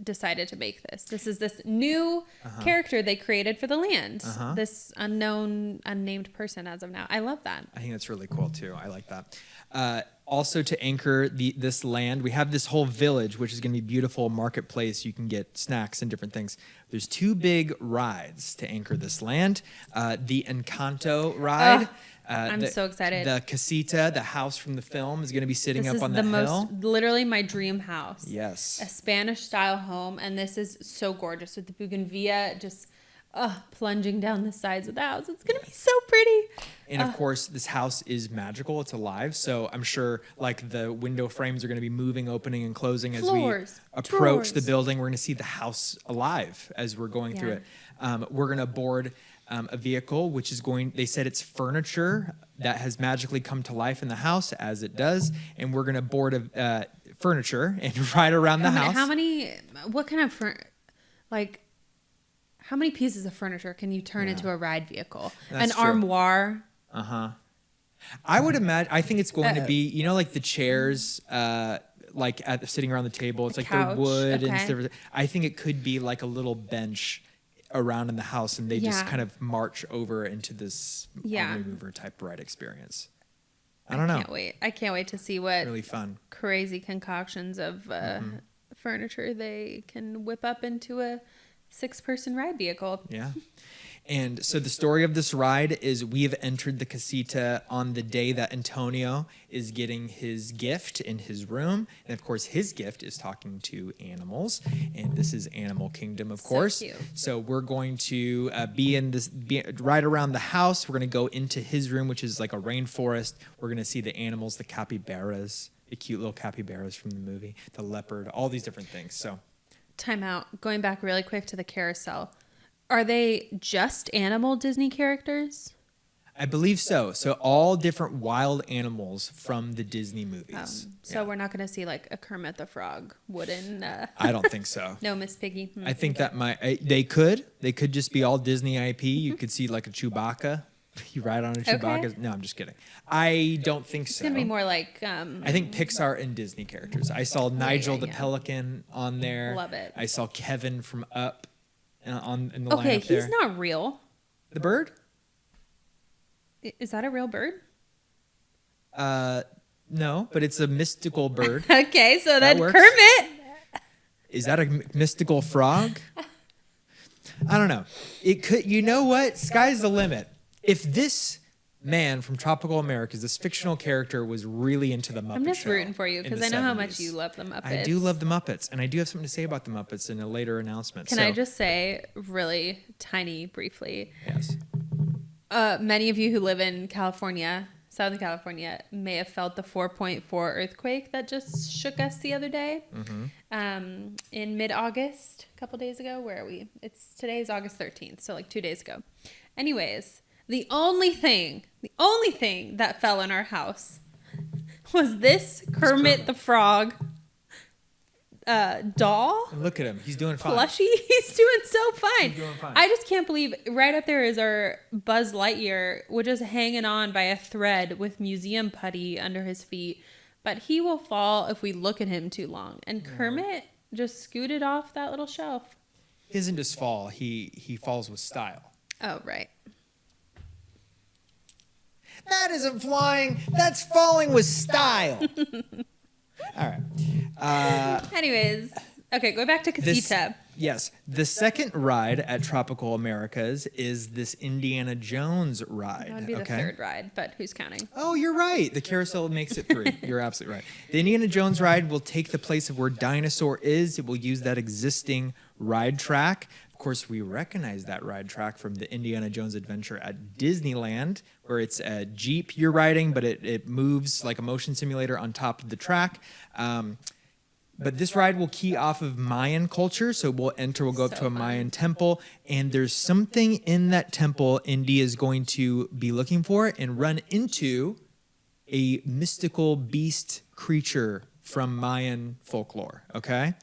Decided to make this. This is this new character they created for the land. This unnamed person as of now. I love that. I think that's really cool too. I like that. Also, to anchor this land, we have this whole village, which is going to be beautiful marketplace. You can get snacks and different things. There's 2 big rides to anchor this land. The Encanto ride. I'm so excited. The casita, the house from the film, is going to be sitting up on the hill. Literally my dream house. Yes. A Spanish style home. And this is so gorgeous with the bougainvillea just plunging down the sides of the house. It's going to be so pretty. And of course, this house is magical. It's alive. So I'm sure like the window frames are going to be moving, opening, and closing as we approach the building. We're going to see the house alive as we're going through it. We're going to board a vehicle, which is they said it's furniture that has magically come to life in the house, as it does. And we're going to board furniture and ride around the house. What kind of, how many pieces of furniture can you turn into a ride vehicle? That's An true. armoire. I would imagine. I think it's going to be, like the chairs, sitting around the table. It's like couch, they're wood and stuff. I think it could be like a little bench around in the house, and they just kind of march over into this army mover type ride experience. I don't know. I can't wait to see what really fun crazy concoctions of furniture they can whip up into a 6-person ride vehicle. Yeah. And so the story of this ride is we have entered the casita on the day that Antonio is getting his gift in his room. And of course, his gift is talking to animals. And this is Animal Kingdom, of course. Cute. So we're going to be right around the house. We're going to go into his room, which is like a rainforest. We're going to see the animals, the capybaras, the cute little capybaras from the movie, the leopard, all these different things. So time out. Going back really quick to the carousel. Are they just animal Disney characters? I believe so. So all different wild animals from the Disney movies. So we're not going to see like a Kermit the Frog wooden. I don't think so. No Miss Piggy. I think that they could just be all Disney IP. You could see like a Chewbacca. You ride on a Chewbacca. Okay. No, I'm just kidding. I don't think so. It's going to be more like... I think Pixar and Disney characters. I saw Nigel the Pelican on there. Love it. I saw Kevin from Up in the lineup there. Okay, he's not real. The bird? Is that a real bird? No, but it's a mystical bird. Okay, so then Kermit. Is that a mystical frog? I don't know. It could. You know what? Sky's the limit. If this man from Tropical Americas, this fictional character, was really into the Muppet Show. I'm just rooting for you because I know how much you love the Muppets. I do love the Muppets, and I do have something to say about the Muppets in a later announcement. Can I just say really tiny, briefly? Yes. Many of you who live in California, Southern California, may have felt the 4.4 earthquake that just shook us the other day. In mid-August, a couple days ago. Where are we? Today is August 13th, so like 2 days ago. Anyways, the only thing that fell in our house was this Kermit the Frog doll. And look at him. He's doing fine. Plushie. He's doing so fine. He's doing fine. I just can't believe right up there is our Buzz Lightyear, which is hanging on by a thread with museum putty under his feet. But he will fall if we look at him too long. And Kermit just scooted off that little shelf. He doesn't just fall. He falls with style. Oh, right. That isn't flying. That's falling with style. All right. Anyways, okay, go back to Casita. Yes. The second ride at Tropical Americas is this Indiana Jones ride. That would be the third ride, but who's counting? Oh, you're right. The carousel makes it 3. You're absolutely right. The Indiana Jones ride will take the place of where Dinosaur is. It will use that existing ride track. Of course, we recognize that ride track from the Indiana Jones adventure at Disneyland, where it's a Jeep you're riding, but it moves like a motion simulator on top of the track. But this ride will key off of Mayan culture. So we'll go up to a Mayan temple, and there's something in that temple Indy is going to be looking for and run into a mystical beast creature from Mayan folklore, okay?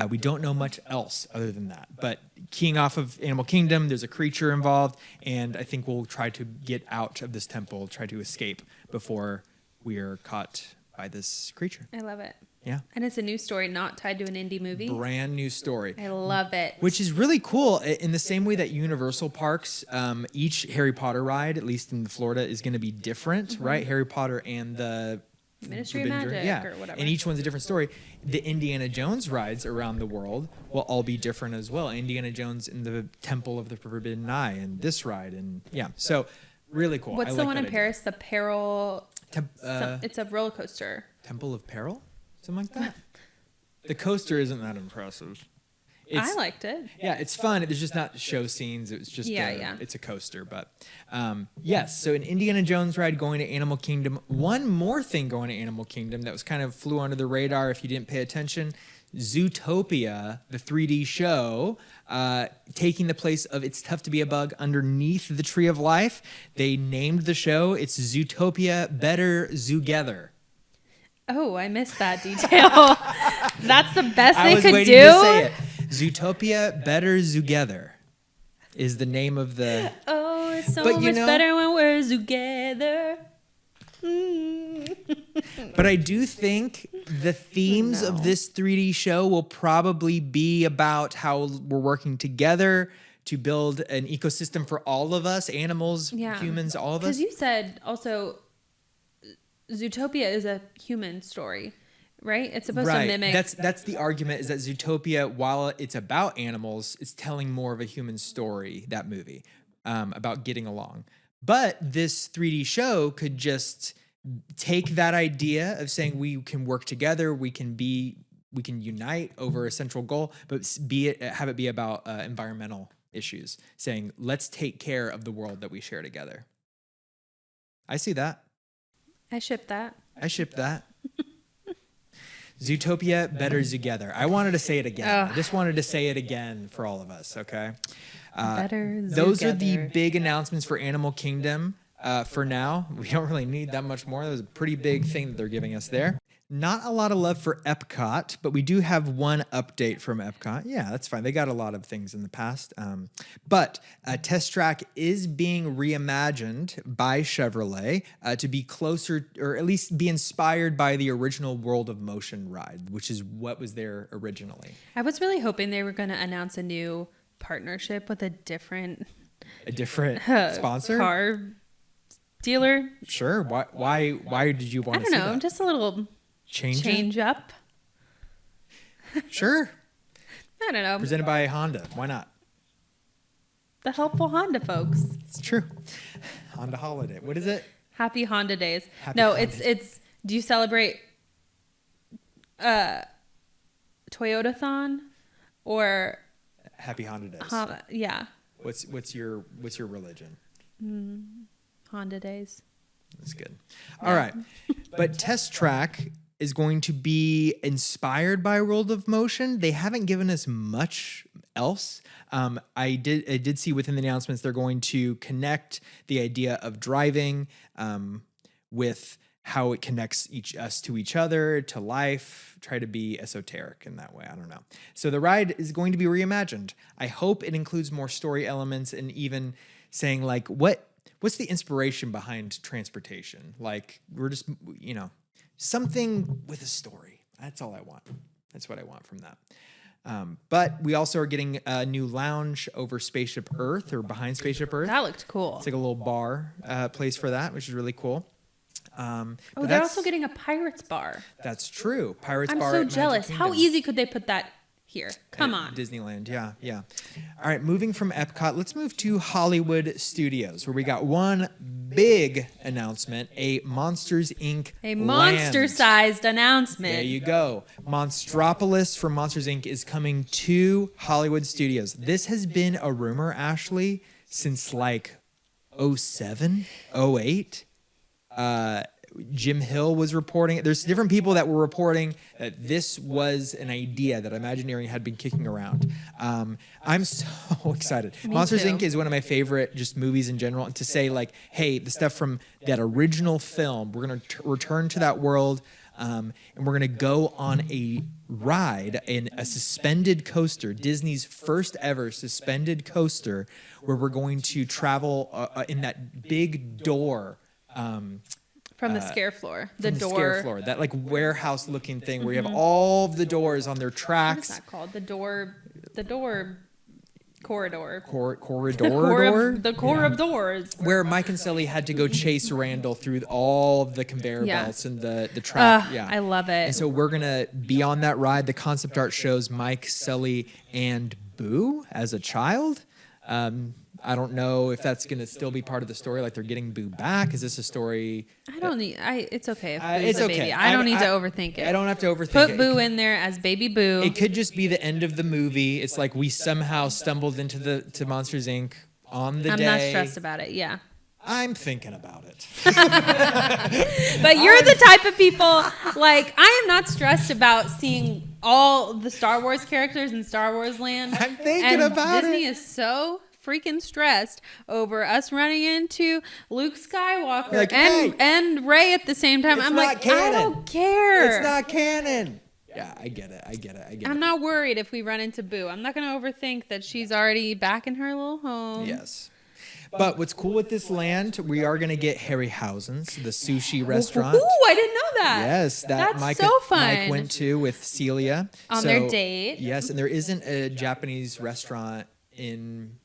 We don't know much else other than that. But keying off of Animal Kingdom, there's a creature involved, and I think we'll try to get out of this temple, try to escape before we are caught by this creature. I love it. Yeah. And it's a new story, not tied to an indie movie. Brand new story. I love it. Which is really cool in the same way that Universal Parks, each Harry Potter ride, at least in Florida, is going to be different, right? Harry Potter and the Ministry of Forbidden Journey. Magic or whatever. And each one's a different story. The Indiana Jones rides around the world will all be different as well. Indiana Jones in the Temple of the Forbidden Eye and this ride. And yeah, so really cool. What's I the like one that in idea. Paris? The Peril. Tem- It's a roller coaster. Temple of Peril? Something like that? The coaster isn't that impressive. I liked it. Yeah, it's fun. There's just not show scenes. It was just it's a coaster. But yes, so an Indiana Jones ride going to Animal Kingdom. One more thing going to Animal Kingdom that was kind of flew under the radar if you didn't pay attention. Zootopia, the 3D show, taking the place of It's Tough to Be a Bug underneath the Tree of Life. They named the show. It's Zootopia Better Zootgether. Oh, I missed that detail. That's the best I they was could waiting do. to say it. Zootopia Better Zootgether is the name of the. Oh, it's so But you much know- better when we're together. But I do think the themes of this 3D show will probably be about how we're working together to build an ecosystem for all of us, animals, humans, all of us. Because you said also, Zootopia is a human story, right? It's supposed to mimic. That's the argument, is that Zootopia, while it's about animals, it's telling more of a human story, that movie, about getting along. But this 3D show could just take that idea of saying we can work together, we can unite over a central goal, but have it be about environmental issues, saying let's take care of the world that we share together. I see that. I ship that. Zootopia Better Together. I wanted to say it again. I just wanted to say it again for all of us, okay? Better Those are the Zootgether. big announcements for Animal Kingdom for now. We don't really need that much more. That was a pretty big thing that they're giving us there. Not a lot of love for Epcot, but we do have one update from Epcot. Yeah, that's fine. They got a lot of things in the past. But Test Track is being reimagined by Chevrolet to be closer, or at least be inspired by the original World of Motion ride, which is what was there originally. I was really hoping they were going to announce a new partnership with a different Sponsor? car dealer. Sure. Why did you want I to don't see know, that? just a little change up. Sure. I don't know. Presented by Honda. Why not? The helpful Honda folks. It's true. Honda Holiday. What is it? Happy Honda Days. Happy No, Honda it's do you celebrate Toyotathon or Happy Honda Days. yeah, What's your religion? Honda Days. That's good. All right. But Test Track is going to be inspired by World of Motion. They haven't given us much else. I did see within the announcements they're going to connect the idea of driving with how it connects us to each other, to life, try to be esoteric in that way. I don't know. So the ride is going to be reimagined. I hope it includes more story elements and even saying like, what's the inspiration behind transportation? Like we're just, something with a story. That's all I want. That's what I want from that. But we also are getting a new lounge over Spaceship Earth or behind Spaceship Earth. That looked cool. It's like a little bar place for that, which is really cool. But they're also getting a Pirates bar. That's true. Pirates I'm bar. so at Magic jealous. How Kingdom. easy could they put that here? Come At on. Disneyland. Yeah. All right, moving from Epcot, let's move to Hollywood Studios, where we got one big announcement, a Monsters, Inc. A land. monster-sized announcement. There you go. Monstropolis from Monsters, Inc. is coming to Hollywood Studios. This has been a rumor, Ashley, since like 07, 08. Jim Hill was reporting it. There's different people that were reporting that this was an idea that Imagineering had been kicking around. I'm so excited. Monsters too. Inc. is one of my favorite just movies in general. And to say like, hey, the stuff from that original film, we're going to return to that world. And we're going to go on a ride in a suspended coaster, Disney's first ever suspended coaster, where we're going to travel in that big door. From the scare floor. The From door. scare floor, that like warehouse looking thing where you have all of the doors on their What is tracks. that called? The door corridor. Corridor. The core of doors. Where Mike and Sully had to go chase Randall through all of the conveyor belts and the track. I love it. And so we're going to be on that ride. The concept art shows Mike, Sully, and Boo as a child. I don't know if that's going to still be part of the story. Like they're getting Boo back. Is this a story? It's okay if Boo's it's a okay. baby. I don't need to overthink it. I don't have to overthink Put it. Boo in there as baby Boo. It could just be the end of the movie. It's like we somehow stumbled to Monsters Inc. on the day. I'm not stressed about it. Yeah. I'm thinking about it. But you're the type of people, like, I am not stressed about seeing all the Star Wars characters in Star Wars Land. I'm thinking about Disney it. is so freaking stressed over us running into Luke Skywalker Like, and Rey at the same time. It's I'm not like, canon. I don't care. It's not canon. Yeah, I get it. I'm not worried if we run into Boo. I'm not going to overthink that she's already back in her little home. Yes. But what's cool with this land, we are going to get Harryhausen's, the sushi restaurant. Ooh, I didn't know that. Yes, That's Mike, so fun. Mike went to with Celia. On their date. Yes, and there isn't a Japanese restaurant in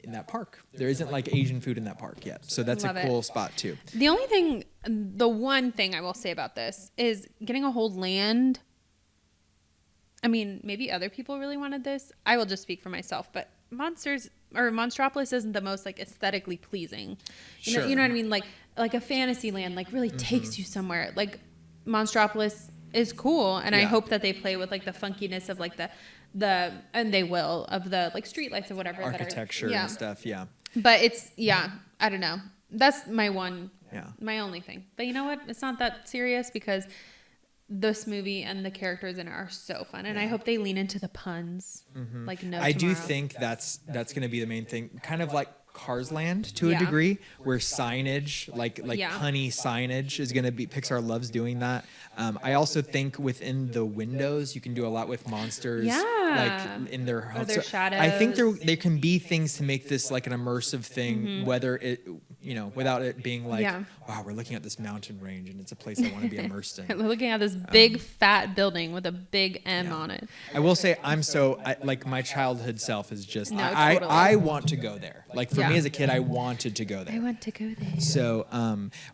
that park. There isn't like Asian food in that park yet. So that's Love a cool spot too. The one thing I will say about this is getting a whole land. I mean, maybe other people really wanted this. I will just speak for myself, but Monstropolis isn't the most like aesthetically pleasing. You know what I mean? Like a fantasy land, like really takes you somewhere. Like Monstropolis is cool, and I hope that they play with like the funkiness of like and they will, of the like streetlights and whatever Architecture and stuff. Yeah. But I don't know. That's my only thing. But you know what? It's not that serious because this movie and the characters in it are so fun, and I hope they lean into the puns. Like no, I do think that's going to be the main thing, kind of like Cars Land to a degree, where signage, like punny signage, is going to be. Pixar loves doing that. I also think within the windows, you can do a lot with monsters, like in their homes. Or their shadows. I think there can be things to make this like an immersive thing, whether it, without it being like, wow, we're looking at this mountain range and it's a place I want to be immersed in. We're looking at this big fat building with a big M on it. I will say like my childhood self is just, No, I totally. I want to go there. Like for me as a kid, I wanted to go there. I want to go there. So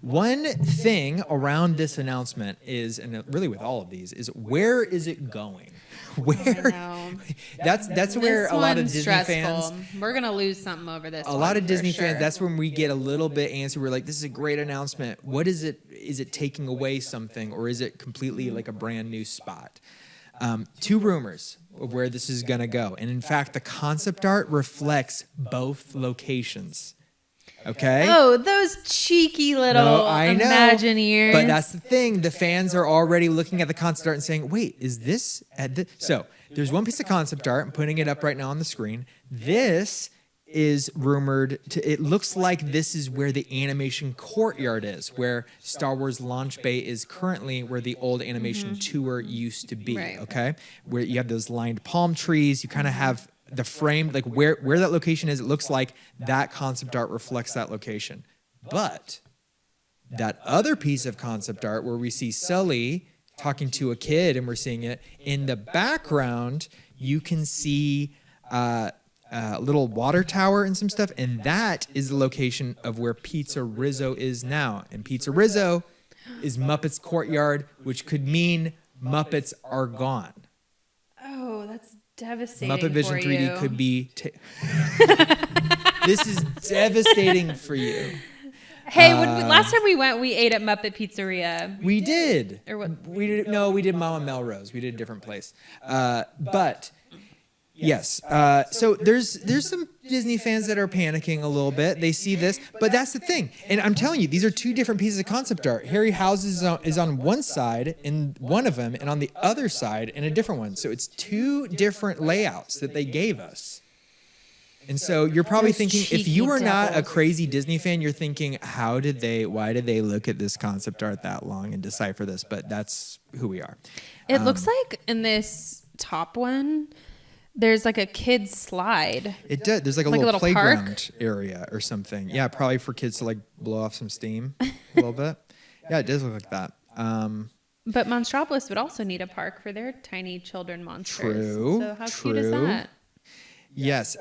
one thing around this announcement is, and really with all of these, is where is it going? Where? That's where a lot of Disney fans. We're gonna lose something over this. A lot of Disney fans. That's when we get a little bit antsy. We're like, this is a great announcement. What is it? Is it taking away something, or is it completely like a brand new spot? Two rumors of where this is gonna go, and in fact, the concept art reflects both locations. Okay. Oh, those cheeky little Imagineers. But that's the thing. The fans are already looking at the concept art and saying, wait, is this at the... So there's one piece of concept art. I'm putting it up right now on the screen. This is rumored to... It looks like this is where the animation courtyard is, where Star Wars Launch Bay is currently where the old animation tour used to be. Right. Okay. Where you have those lined palm trees. You kind of have... the frame, like where that location is, it looks like that concept art reflects that location. But that other piece of concept art where we see Sully talking to a kid and we're seeing it, in the background, you can see a little water tower and some stuff. And that is the location of where Pizza Rizzo is now. And Pizza Rizzo is Muppets Courtyard, which could mean Muppets are gone. Oh, that's devastating. Muppet Vision for 3D you. could be. This is devastating for you. Hey, last time we went, we ate at Muppet Pizzeria. We did. Or what? We did. No, we did Mama Melrose. We did a different place. But yes. So there's some Disney fans that are panicking a little bit. They see this, but that's the thing. And I'm telling you, these are two different pieces of concept art. Harryhausen is on one side in one of them, and on the other side in a different one. So it's two different layouts that they gave us. And so you're probably thinking, if you are not a crazy Disney fan, you're thinking, why did they look at this concept art that long and decipher this? But that's who we are. It looks like in this top one, there's like a kid's slide. It does. There's like a little playground area or something. Yeah, probably for kids to like blow off some steam a little bit. Yeah, it does look like that. But Monstropolis would also need a park for their tiny children monsters. True. So how cute is that? Yes.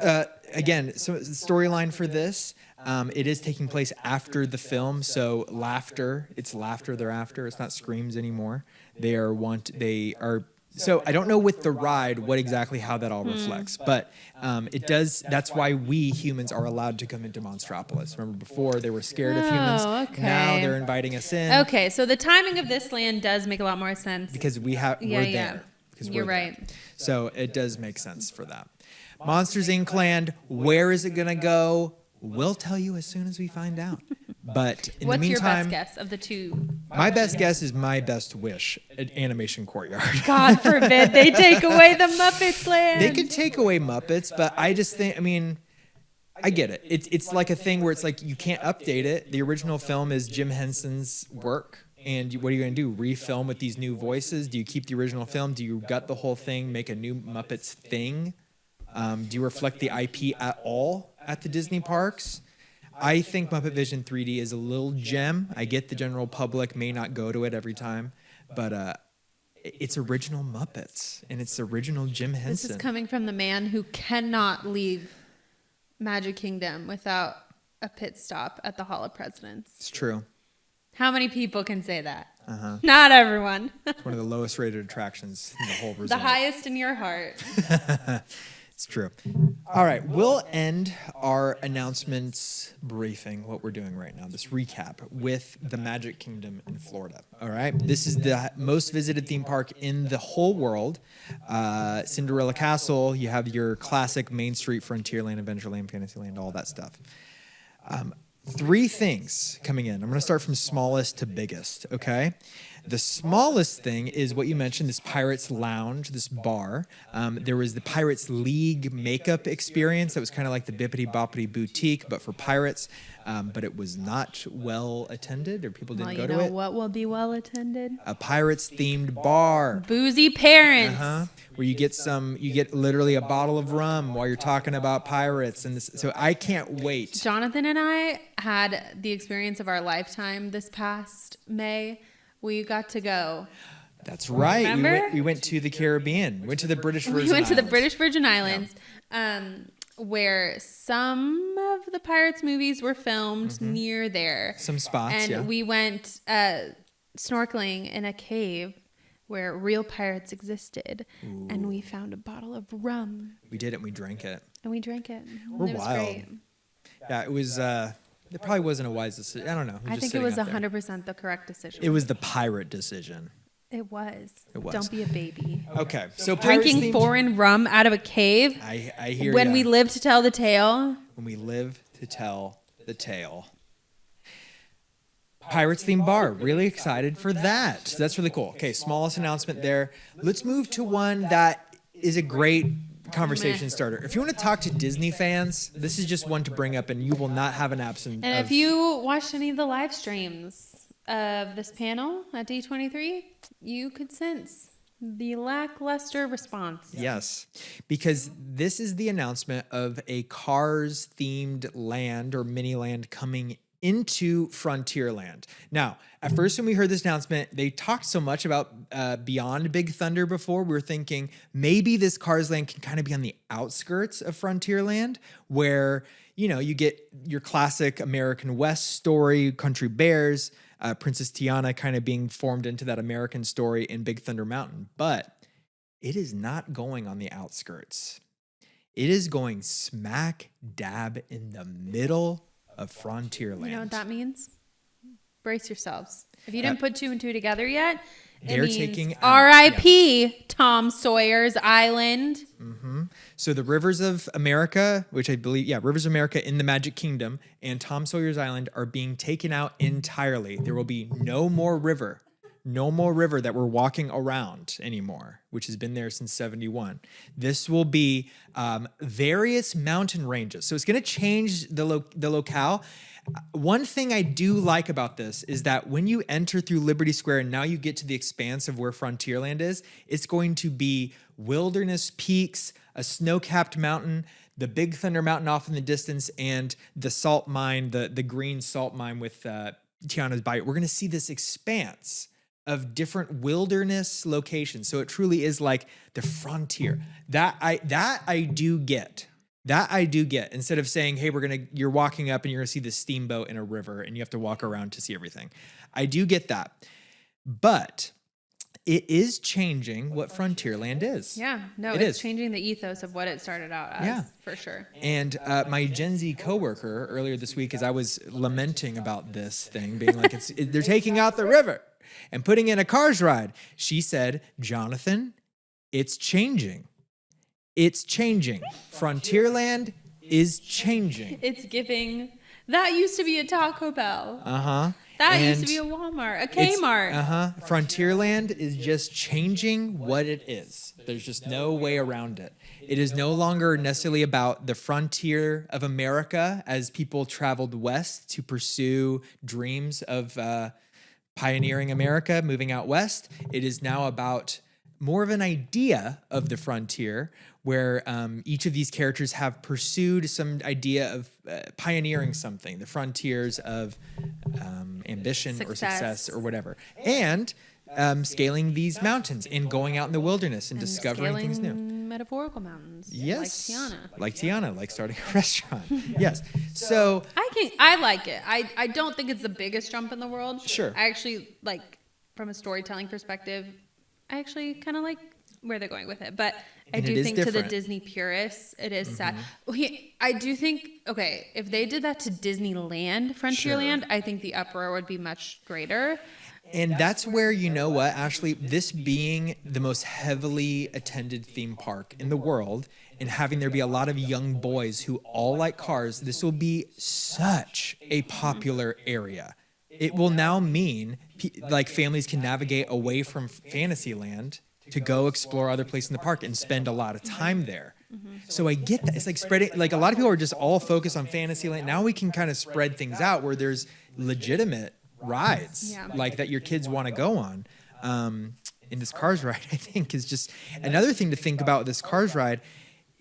Again, so the storyline for this, it is taking place after the film. So it's laughter they're after. It's not screams anymore. They are. So I don't know with the ride what exactly how that all reflects, but it does. That's why we humans are allowed to come into Monstropolis. Remember before they were scared of humans. Okay. Now they're inviting us in. Okay, so the timing of this land does make a lot more sense. Because we're there. Because You're we're there. right. So it does make sense for that. Monsters Inc. land, where is it going to go? We'll tell you as soon as we find out. But in What's the your meantime, best guess of the two? my best guess is my best wish at Animation Courtyard. God forbid they take away the Muppets land. They could take away Muppets, but I just think, I get it. It's like a thing where it's like you can't update it. The original film is Jim Henson's work. And what are you going to do? Refilm with these new voices? Do you keep the original film? Do you gut the whole thing, make a new Muppets thing? Do you reflect the IP at all at the Disney parks? I think Muppet Vision 3D is a little gem. I get the general public may not go to it every time, but it's original Muppets, and it's original Jim Henson. This is coming from the man who cannot leave Magic Kingdom without a pit stop at the Hall of Presidents. It's true. How many people can say that? Not everyone. It's one of the lowest rated attractions in the whole resort. The highest in your heart. It's true. All right, we'll end our announcements briefing, what we're doing right now, this recap, with the Magic Kingdom in Florida. All right, this is the most visited theme park in the whole world. Cinderella Castle, you have your classic Main Street, Frontierland, Adventureland, Fantasyland, all that stuff. 3 things coming in. I'm going to start from smallest to biggest, okay? The smallest thing is what you mentioned, this Pirates Lounge, this bar. There was the Pirates League makeup experience that was kind of like the Bippity Boppity Boutique, but for pirates. But it was not well attended, or people didn't go to it. You know what will be well attended? A Pirates-themed bar. Boozy parents. Where you get literally a bottle of rum while you're talking about pirates. And so I can't wait. Jonathan and I had the experience of our lifetime this past May. We got to go. That's right. Remember? We went to the Caribbean. We went to the British Virgin We went to the Islands. British Virgin Islands, where some of the Pirates movies were filmed near there. Some spots, and we went snorkeling in a cave where real pirates existed. Ooh. And we found a bottle of rum. We did it and we drank it. And we drank it. We're it was wild. Great. Yeah, it was... it probably wasn't a wise decision. I don't know. I think it was 100% the correct decision. It was the pirate decision. It was. It was. Don't be a baby. Okay, so drinking foreign rum out of a cave. I hear when we live to tell the tale. When we live to tell the tale. Pirates themed bar. Really excited for that. That's really cool. Okay, smallest announcement there. Let's move to one that is a great conversation starter. If you want to talk to Disney fans, this is just one to bring up, and you will not have an absence. And if you watched any of the live streams of this panel at D23, you could sense the lackluster response. Yes, because this is the announcement of a Cars-themed land or mini land coming into Frontierland. Now, at first when we heard this announcement, they talked so much about Beyond Big Thunder before, we were thinking maybe this Cars land can kind of be on the outskirts of Frontierland, where, you get your classic American West story, Country Bears, Princess Tiana kind of being formed into that American story in Big Thunder Mountain. But it is not going on the outskirts. It is going smack dab in the middle of Frontierland. You know what that means? Brace yourselves. If you didn't put 2 and 2 together yet, they're it means taking R.I.P. Tom Sawyer's Island. Mm-hmm. So the Rivers of America, which I believe, Rivers of America in the Magic Kingdom, and Tom Sawyer's Island are being taken out entirely. There will be no more river that we're walking around anymore, which has been there since 71. This will be various mountain ranges. So it's going to change the locale. One thing I do like about this is that when you enter through Liberty Square and now you get to the expanse of where Frontierland is, it's going to be wilderness peaks, a snow-capped mountain, the Big Thunder Mountain off in the distance, and the salt mine, the green salt mine with Tiana's Bayou. We're going to see this expanse of different wilderness locations. So it truly is like the frontier. That I do get. That I do get. Instead of saying, hey, you're walking up and you're going to see this steamboat in a river and you have to walk around to see everything. I do get that. But it is changing what Frontierland is. Yeah, no, It it's is. changing the ethos of what it started out as, for sure. And my Gen Z coworker earlier this week, as I was lamenting about this thing, being like, they're taking out the river and putting in a Cars ride, she said, Jonathan, it's changing. It's changing. Frontierland is changing. It's giving. That used to be a Taco Bell. That used to be a Walmart, a Kmart. Frontierland is just changing what it is. There's just no way around it. It is no longer necessarily about the frontier of America as people traveled west to pursue dreams of pioneering America, moving out west. It is now about more of an idea of the frontier where each of these characters have pursued some idea of pioneering something, the frontiers of ambition or success or whatever. And scaling these mountains and going out in the wilderness and discovering things new. Metaphorical mountains. Yes. Like Tiana. Like starting a restaurant. Yes. So I like it. I don't think it's the biggest jump in the world. Sure. I actually, like, from a storytelling perspective, I actually kind of like where they're going with it. But I do think to the Disney purists, it is sad. I do think, okay, if they did that to Disneyland, Frontierland, I think the uproar would be much greater. And that's where, you know what, Ashley, this being the most heavily attended theme park in the world and having there be a lot of young boys who all like cars, this will be such a popular area. It will now mean like families can navigate away from Fantasyland to go explore other places in the park and spend a lot of time there. So I get that. It's like spreading, like a lot of people are just all focused on Fantasyland. Now we can kind of spread things out where there's legitimate rides like that your kids want to go on. In this Cars ride, I think, is just another thing to think about with this Cars ride.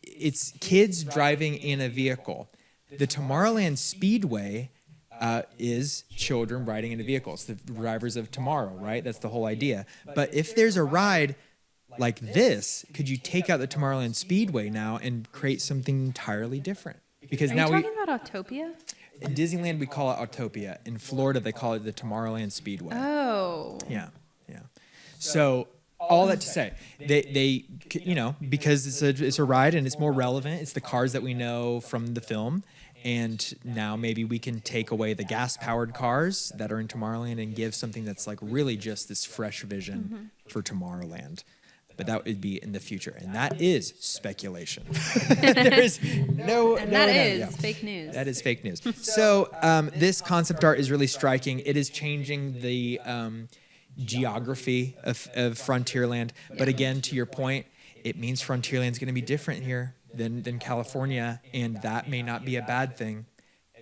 It's kids driving in a vehicle. The Tomorrowland Speedway is children riding in a vehicle. It's the drivers of tomorrow, right? That's the whole idea. But if there's a ride like this, could you take out the Tomorrowland Speedway now and create something entirely different? Because now talking about Autopia? In Disneyland, we call it Autopia. In Florida, they call it the Tomorrowland Speedway. Oh. Yeah. So all that to say, they you know, because it's a ride and it's more relevant. It's the cars that we know from the film. And now maybe we can take away the gas-powered cars that are in Tomorrowland and give something that's like really just this fresh vision for Tomorrowland. But that would be in the future. And that is speculation. There is fake news. That is fake news. So this concept art is really striking. It is changing the geography of Frontierland. But again, to your point, it means Frontierland's going to be different here than California. And that may not be a bad thing.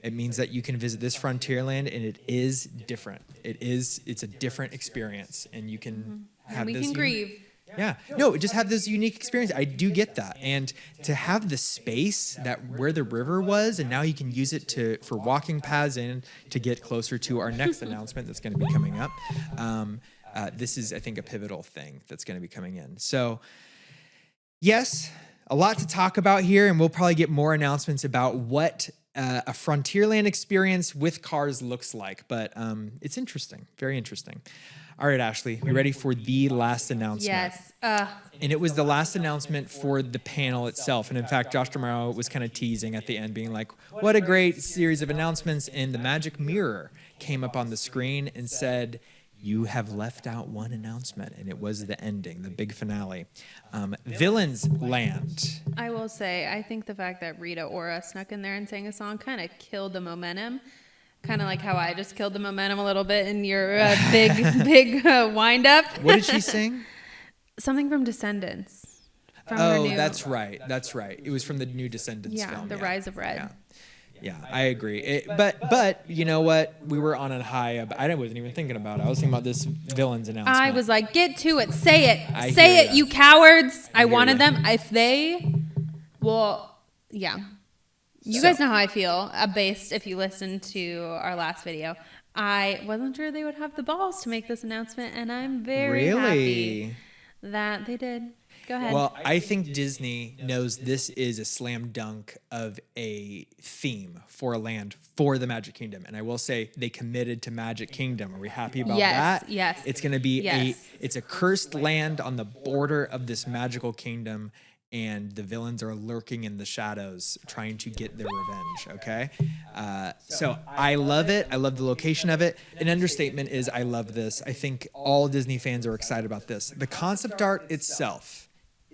It means that you can visit this Frontierland and it is different. It's a different experience. And you can have this. And we can grieve. Yeah. No, just have this unique experience. I do get that. And to have the space that where the river was, and now you can use it for walking paths and to get closer to our next announcement that's going to be coming up. This is, I think, a pivotal thing that's going to be coming in. So, yes, a lot to talk about here, and we'll probably get more announcements about what a Frontierland experience with cars looks like. But it's interesting, very interesting. All right, Ashley, we ready for the last announcement? Yes. And it was the last announcement for the panel itself. And in fact, Josh D'Amaro was kind of teasing at the end, being like, what a great series of announcements. And the magic mirror came up on the screen and said, you have left out one announcement. And it was the ending, the big finale. Villains Land. I will say, I think the fact that Rita Ora snuck in there and sang a song kind of killed the momentum. Kind of like how I just killed the momentum a little bit in your big wind up. What did she sing? Something from Descendants. That's right. It was from the new Descendants film. The Rise of Red. Yeah, I agree. But you know what? We were on a high. I wasn't even thinking about it. I was thinking about this Villains announcement. I was like, get to it. Say it. Say it, you cowards. I wanted them. If they... Well, yeah. You guys know how I feel, based if you listened to our last video. I wasn't sure they would have the balls to make this announcement, and I'm very happy that they did. Go ahead. Well, I think Disney knows this is a slam dunk of a theme for a land for the Magic Kingdom. And I will say they committed to Magic Kingdom. Are we happy about Yes, that? yes. It's going to be Yes. it's a cursed land on the border of this magical kingdom. And the villains are lurking in the shadows trying to get their revenge, okay? So I love it. I love the location of it. An understatement is I love this. I think all Disney fans are excited about this. The concept art itself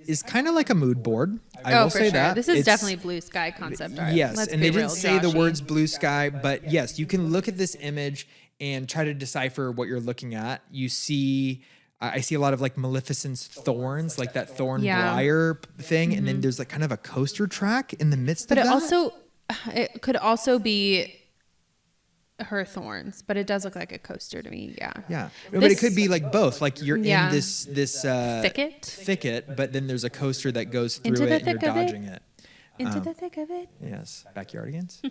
is kind of like a mood board. I will for say sure. that. This is It's- definitely blue sky concept art. Yes, Let's and be they didn't real, say the Joshy. words blue sky, but yes, you can look at this image and try to decipher what you're looking at. You see... I see a lot of like Maleficent's thorns, like that thorn Yeah. briar thing, and then there's like kind of a coaster track in the midst But of it that. it could also be her thorns, but it does look like a coaster to me. Yeah. Yeah, but it This- could be like both. Like you're Yeah. in this thicket, but then there's a coaster that goes through Into the it, and you're thick of it. dodging it. Into the thick of it. Yes, backyardigans.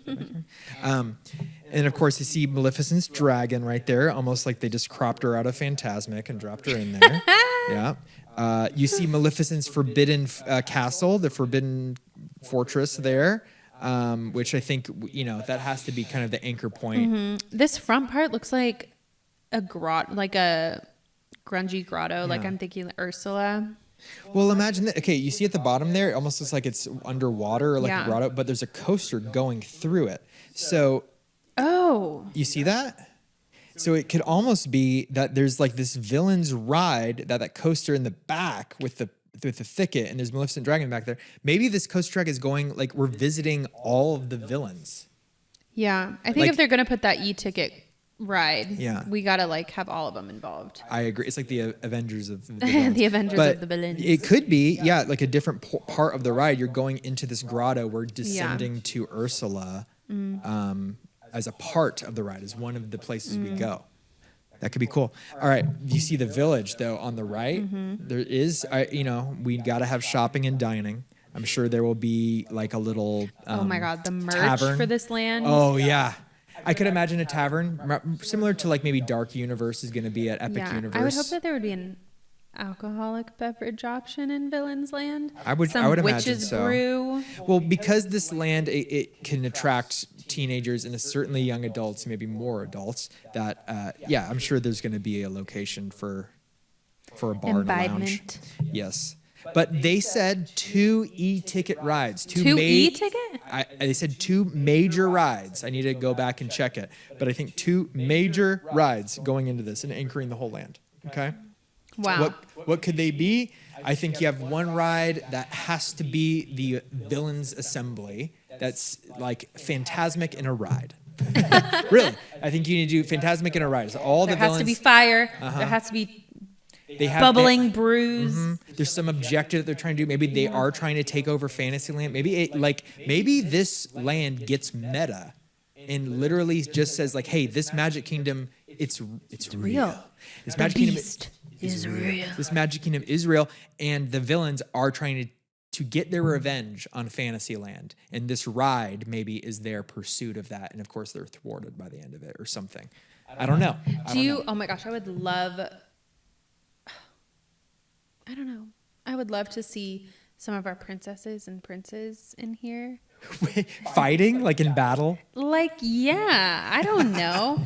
And of course, you see Maleficent's dragon right there, almost like they just cropped her out of Phantasmic and dropped her in there. Yeah. You see Maleficent's forbidden castle, the forbidden fortress there, which I think that has to be kind of the anchor point. This front part looks like a grotto, like a grungy grotto. Like Yeah. I'm thinking Ursula. Well, imagine that. Okay, you see at the bottom there, it almost looks like it's underwater or like Yeah. a grotto, but there's a coaster going through it. So Oh. you see that? So it could almost be that there's like this villain's ride, that coaster in the back with the thicket, and there's Maleficent Dragon back there. Maybe this coaster track is going like we're visiting all of the villains. Yeah. I think Like- if they're going to put that e-ticket ride, Yeah. we got to like have all of them involved. I agree. It's like the Avengers of the villains. The Avengers But of the villains. It could be, yeah, like a different part of the ride. You're going into this grotto. We're descending to Ursula as a part of the ride, as one of the places we go. That could be cool. All right, you see the village though on the right. There is, we got to have shopping and dining. I'm sure there will be like a little. Oh my God. The merch tavern. for this land. Oh yeah. I could imagine a tavern similar to like maybe Dark Universe is going to be at Epic yeah. Universe. I would hope that there would be an alcoholic beverage option in Villains Land. I would Some imagine witch's so. brew. Well, because this land it can attract teenagers and certainly young adults, maybe more adults. That I'm sure there's going to be a location for a bar and a lounge. Imbibement. Yes, but they said 2 e-ticket rides. Two e-ticket? They said 2 major rides. I need to go back and check it, but I think 2 major rides going into this and anchoring the whole land. Okay. Wow. What could they be? I think you have one ride that has to be the Villains Assembly. That's like Phantasmic in a ride. Really, I think you need to do Phantasmic in a ride. So all There the has villains. to be fire. There has to be they have bubbling brews. There's some objective that they're trying to do. Maybe they are trying to take over Fantasyland. Maybe this land gets meta and literally just says like, hey, this Magic Kingdom, it's real. This The Magic Kingdom beast is real. This Magic Kingdom is real, and the villains are trying to get their revenge on Fantasyland. And this ride maybe is their pursuit of that. And of course, they're thwarted by the end of it or something. I don't know. Oh my gosh, I would love. I don't know. I would love to see some of our princesses and princes in here. Fighting like in battle. Like, yeah, I don't know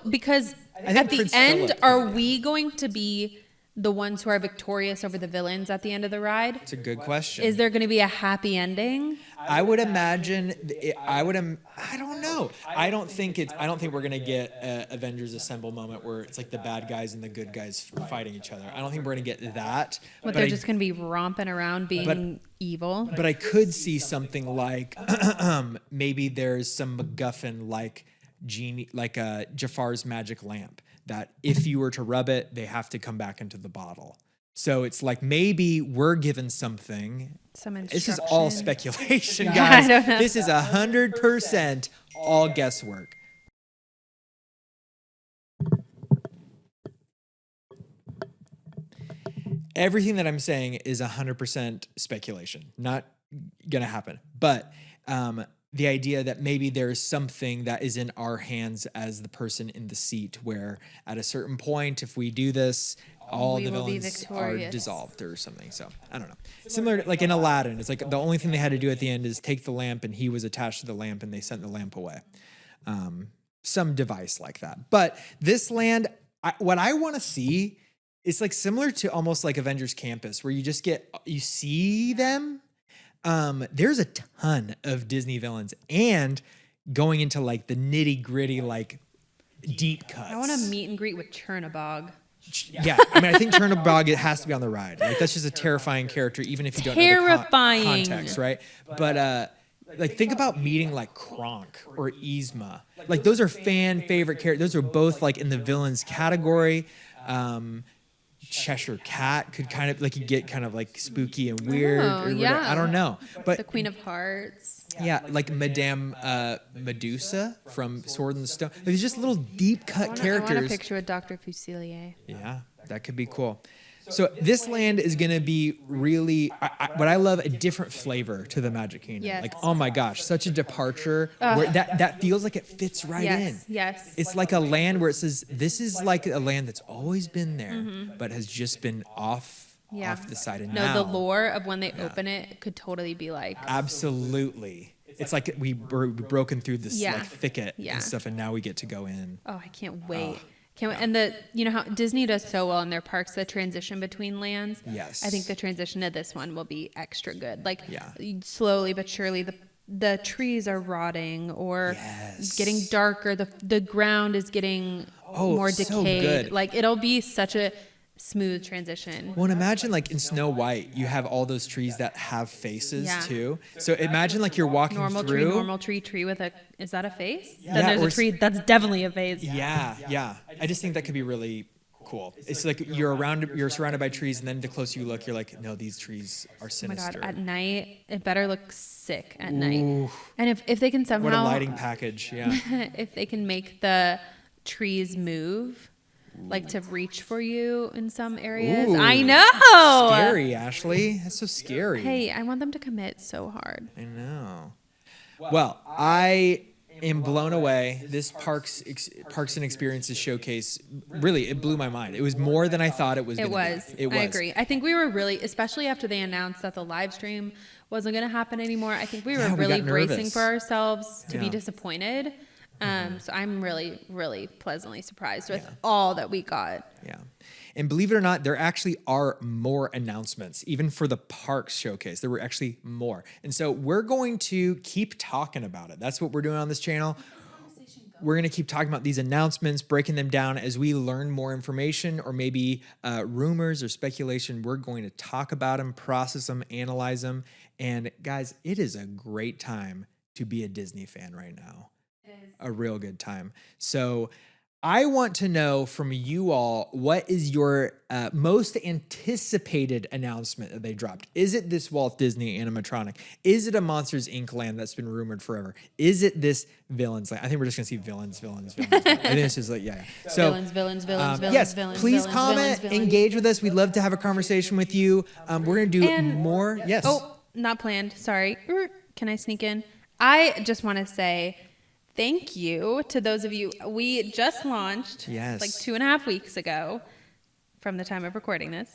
because think at the Prince end, Philip are we going to be the ones who are victorious over the villains at the end of the ride? It's a good question. Is there going to be a happy ending? I would imagine. I don't know. I don't think we're gonna get a Avengers Assemble moment where it's like the bad guys and the good guys fighting each other. I don't think we're gonna get that. But they're just going to be romping around being evil. But I could see something like maybe there's some MacGuffin like genie, like Jafar's magic lamp that if you were to rub it, they have to come back into the bottle. So it's like maybe we're given something. Some This is all instruction. speculation, I guys. don't know. This is 100% all guesswork. Everything that I'm saying is 100% speculation, not gonna happen. But the idea that maybe there's something that is in our hands as the person in the seat, where at a certain point, if we do this, all We the will be villains are victorious. dissolved or something. So I don't know. Similar to, like in Aladdin, it's like the only thing they had to do at the end is take the lamp, and he was attached to the lamp, and they sent the lamp away. Some device like that. But this land, what I want to see, it's like similar to almost like Avengers Campus, where you see them. There's a ton of Disney villains, and going into like the nitty gritty, like deep cuts. I want to meet and greet with Chernabog. Yeah, I mean, I think Chernabog, it has to be on the ride. Like, that's just a terrifying character, even if you don't know the Terrifying. context, right? But like, think about meeting like Kronk or Yzma. Like, those are fan favorite characters. Those are both like in the villains category. Cheshire Cat could kind of like, you get kind of like spooky and weird. Oh, or whatever. yeah. I don't know, but The Queen of Hearts. yeah, like Madame Medusa from Sword in the Stone. There's just little deep cut characters. I want a picture with Dr. Fusilier. Yeah, that could be cool. So this land is going to be really, what I love, a different flavor to the Magic Kingdom. Yes. Like, oh my gosh, such a departure. Where that feels like it fits right in. Yes. It's like a land where it says, this is like a land that's always been there, but has just been off the side. And No, now, the lore of when they open it could totally be like. absolutely. It's like we were broken through this Yeah. like thicket Yeah. and stuff, and now we get to go in. Oh, I can't wait. Can't wait. And you know how Disney does so well in their parks, the transition between lands. Yes. I think the transition to this one will be extra good. Like Yeah. slowly but surely the trees are rotting or Yes. getting darker. The ground is getting more so decayed. good. Like it'll be such a smooth transition. Well, and imagine like in Snow White, you have all those trees that have faces Yeah. too. So imagine like you're walking Normal through. tree with a, is that a face? Yeah, Then there's or a tree that's definitely a face. Yeah. I just think that could be really cool. It's like you're surrounded by trees, and then the closer you look, you're like, no, these trees are Oh my sinister. God, at night, it better look sick at night. And if they can What a somehow, lighting package. Yeah. if they can make the trees move, like to reach for you in some areas. Ooh. I know. Scary, Ashley. That's so scary. Hey, I want them to commit so hard. I know. Well, I am blown away. This Parks and Experiences showcase, really, it blew my mind. It was more than I thought it was It going was. to be. It was. I agree. I think we were really, especially after they announced that the live stream wasn't going to happen anymore. I think we were Yeah, we really got bracing nervous. for ourselves to be Yeah. disappointed. So I'm really, really pleasantly surprised with all that we got. Yeah. And believe it or not, there actually are more announcements, even for the Parks showcase. There were actually more. And so we're going to keep talking about it. That's what we're doing on this channel. We're going to keep talking about these announcements, breaking them down as we learn more information, or maybe rumors or speculation. We're going to talk about them, process them, analyze them. And guys, it is a great time to be a Disney fan right now. A real good time. So I want to know from you all, what is your most anticipated announcement that they dropped? Is it this Walt Disney animatronic? Is it a Monsters Inc. land that's been rumored forever? Is it this Villains land? I think we're just going to see villains. I think this is like, yeah. So Villains, yes, please comment, engage with us. We'd love to have a conversation with you. We're going to do more. Yes. Oh, not planned. Sorry. Can I sneak in? I just want to say thank you to those of you. We just launched Yes. like 2.5 weeks ago from the time of recording this.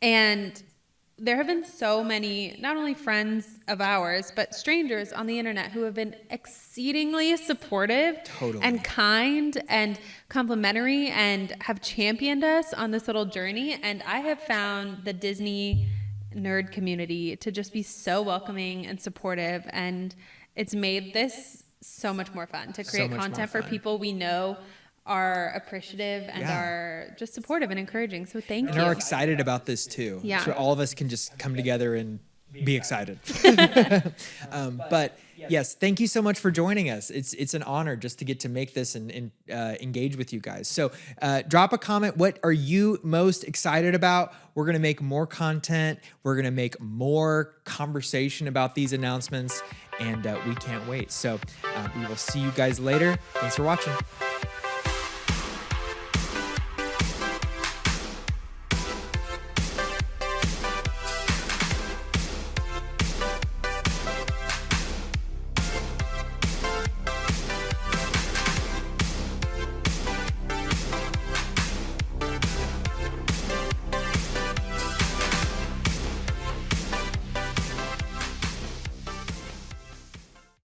And there have been so many, not only friends of ours, but strangers on the internet who have been exceedingly supportive Totally. and kind and complimentary and have championed us on this little journey. And I have found the Disney nerd community to just be so welcoming and supportive. And it's made this so much more fun to create much more content for fun. people we know are appreciative and Yeah. are just supportive and encouraging. So thank And you. are excited about this too. Yeah. So all of us can just come together and be excited. But yes, thank you so much for joining us. It's an honor just to get to make this and engage with you guys. So drop a comment. What are you most excited about? We're going to make more content. We're going to make more conversation about these announcements, and we can't wait. So we will see you guys later. Thanks for watching.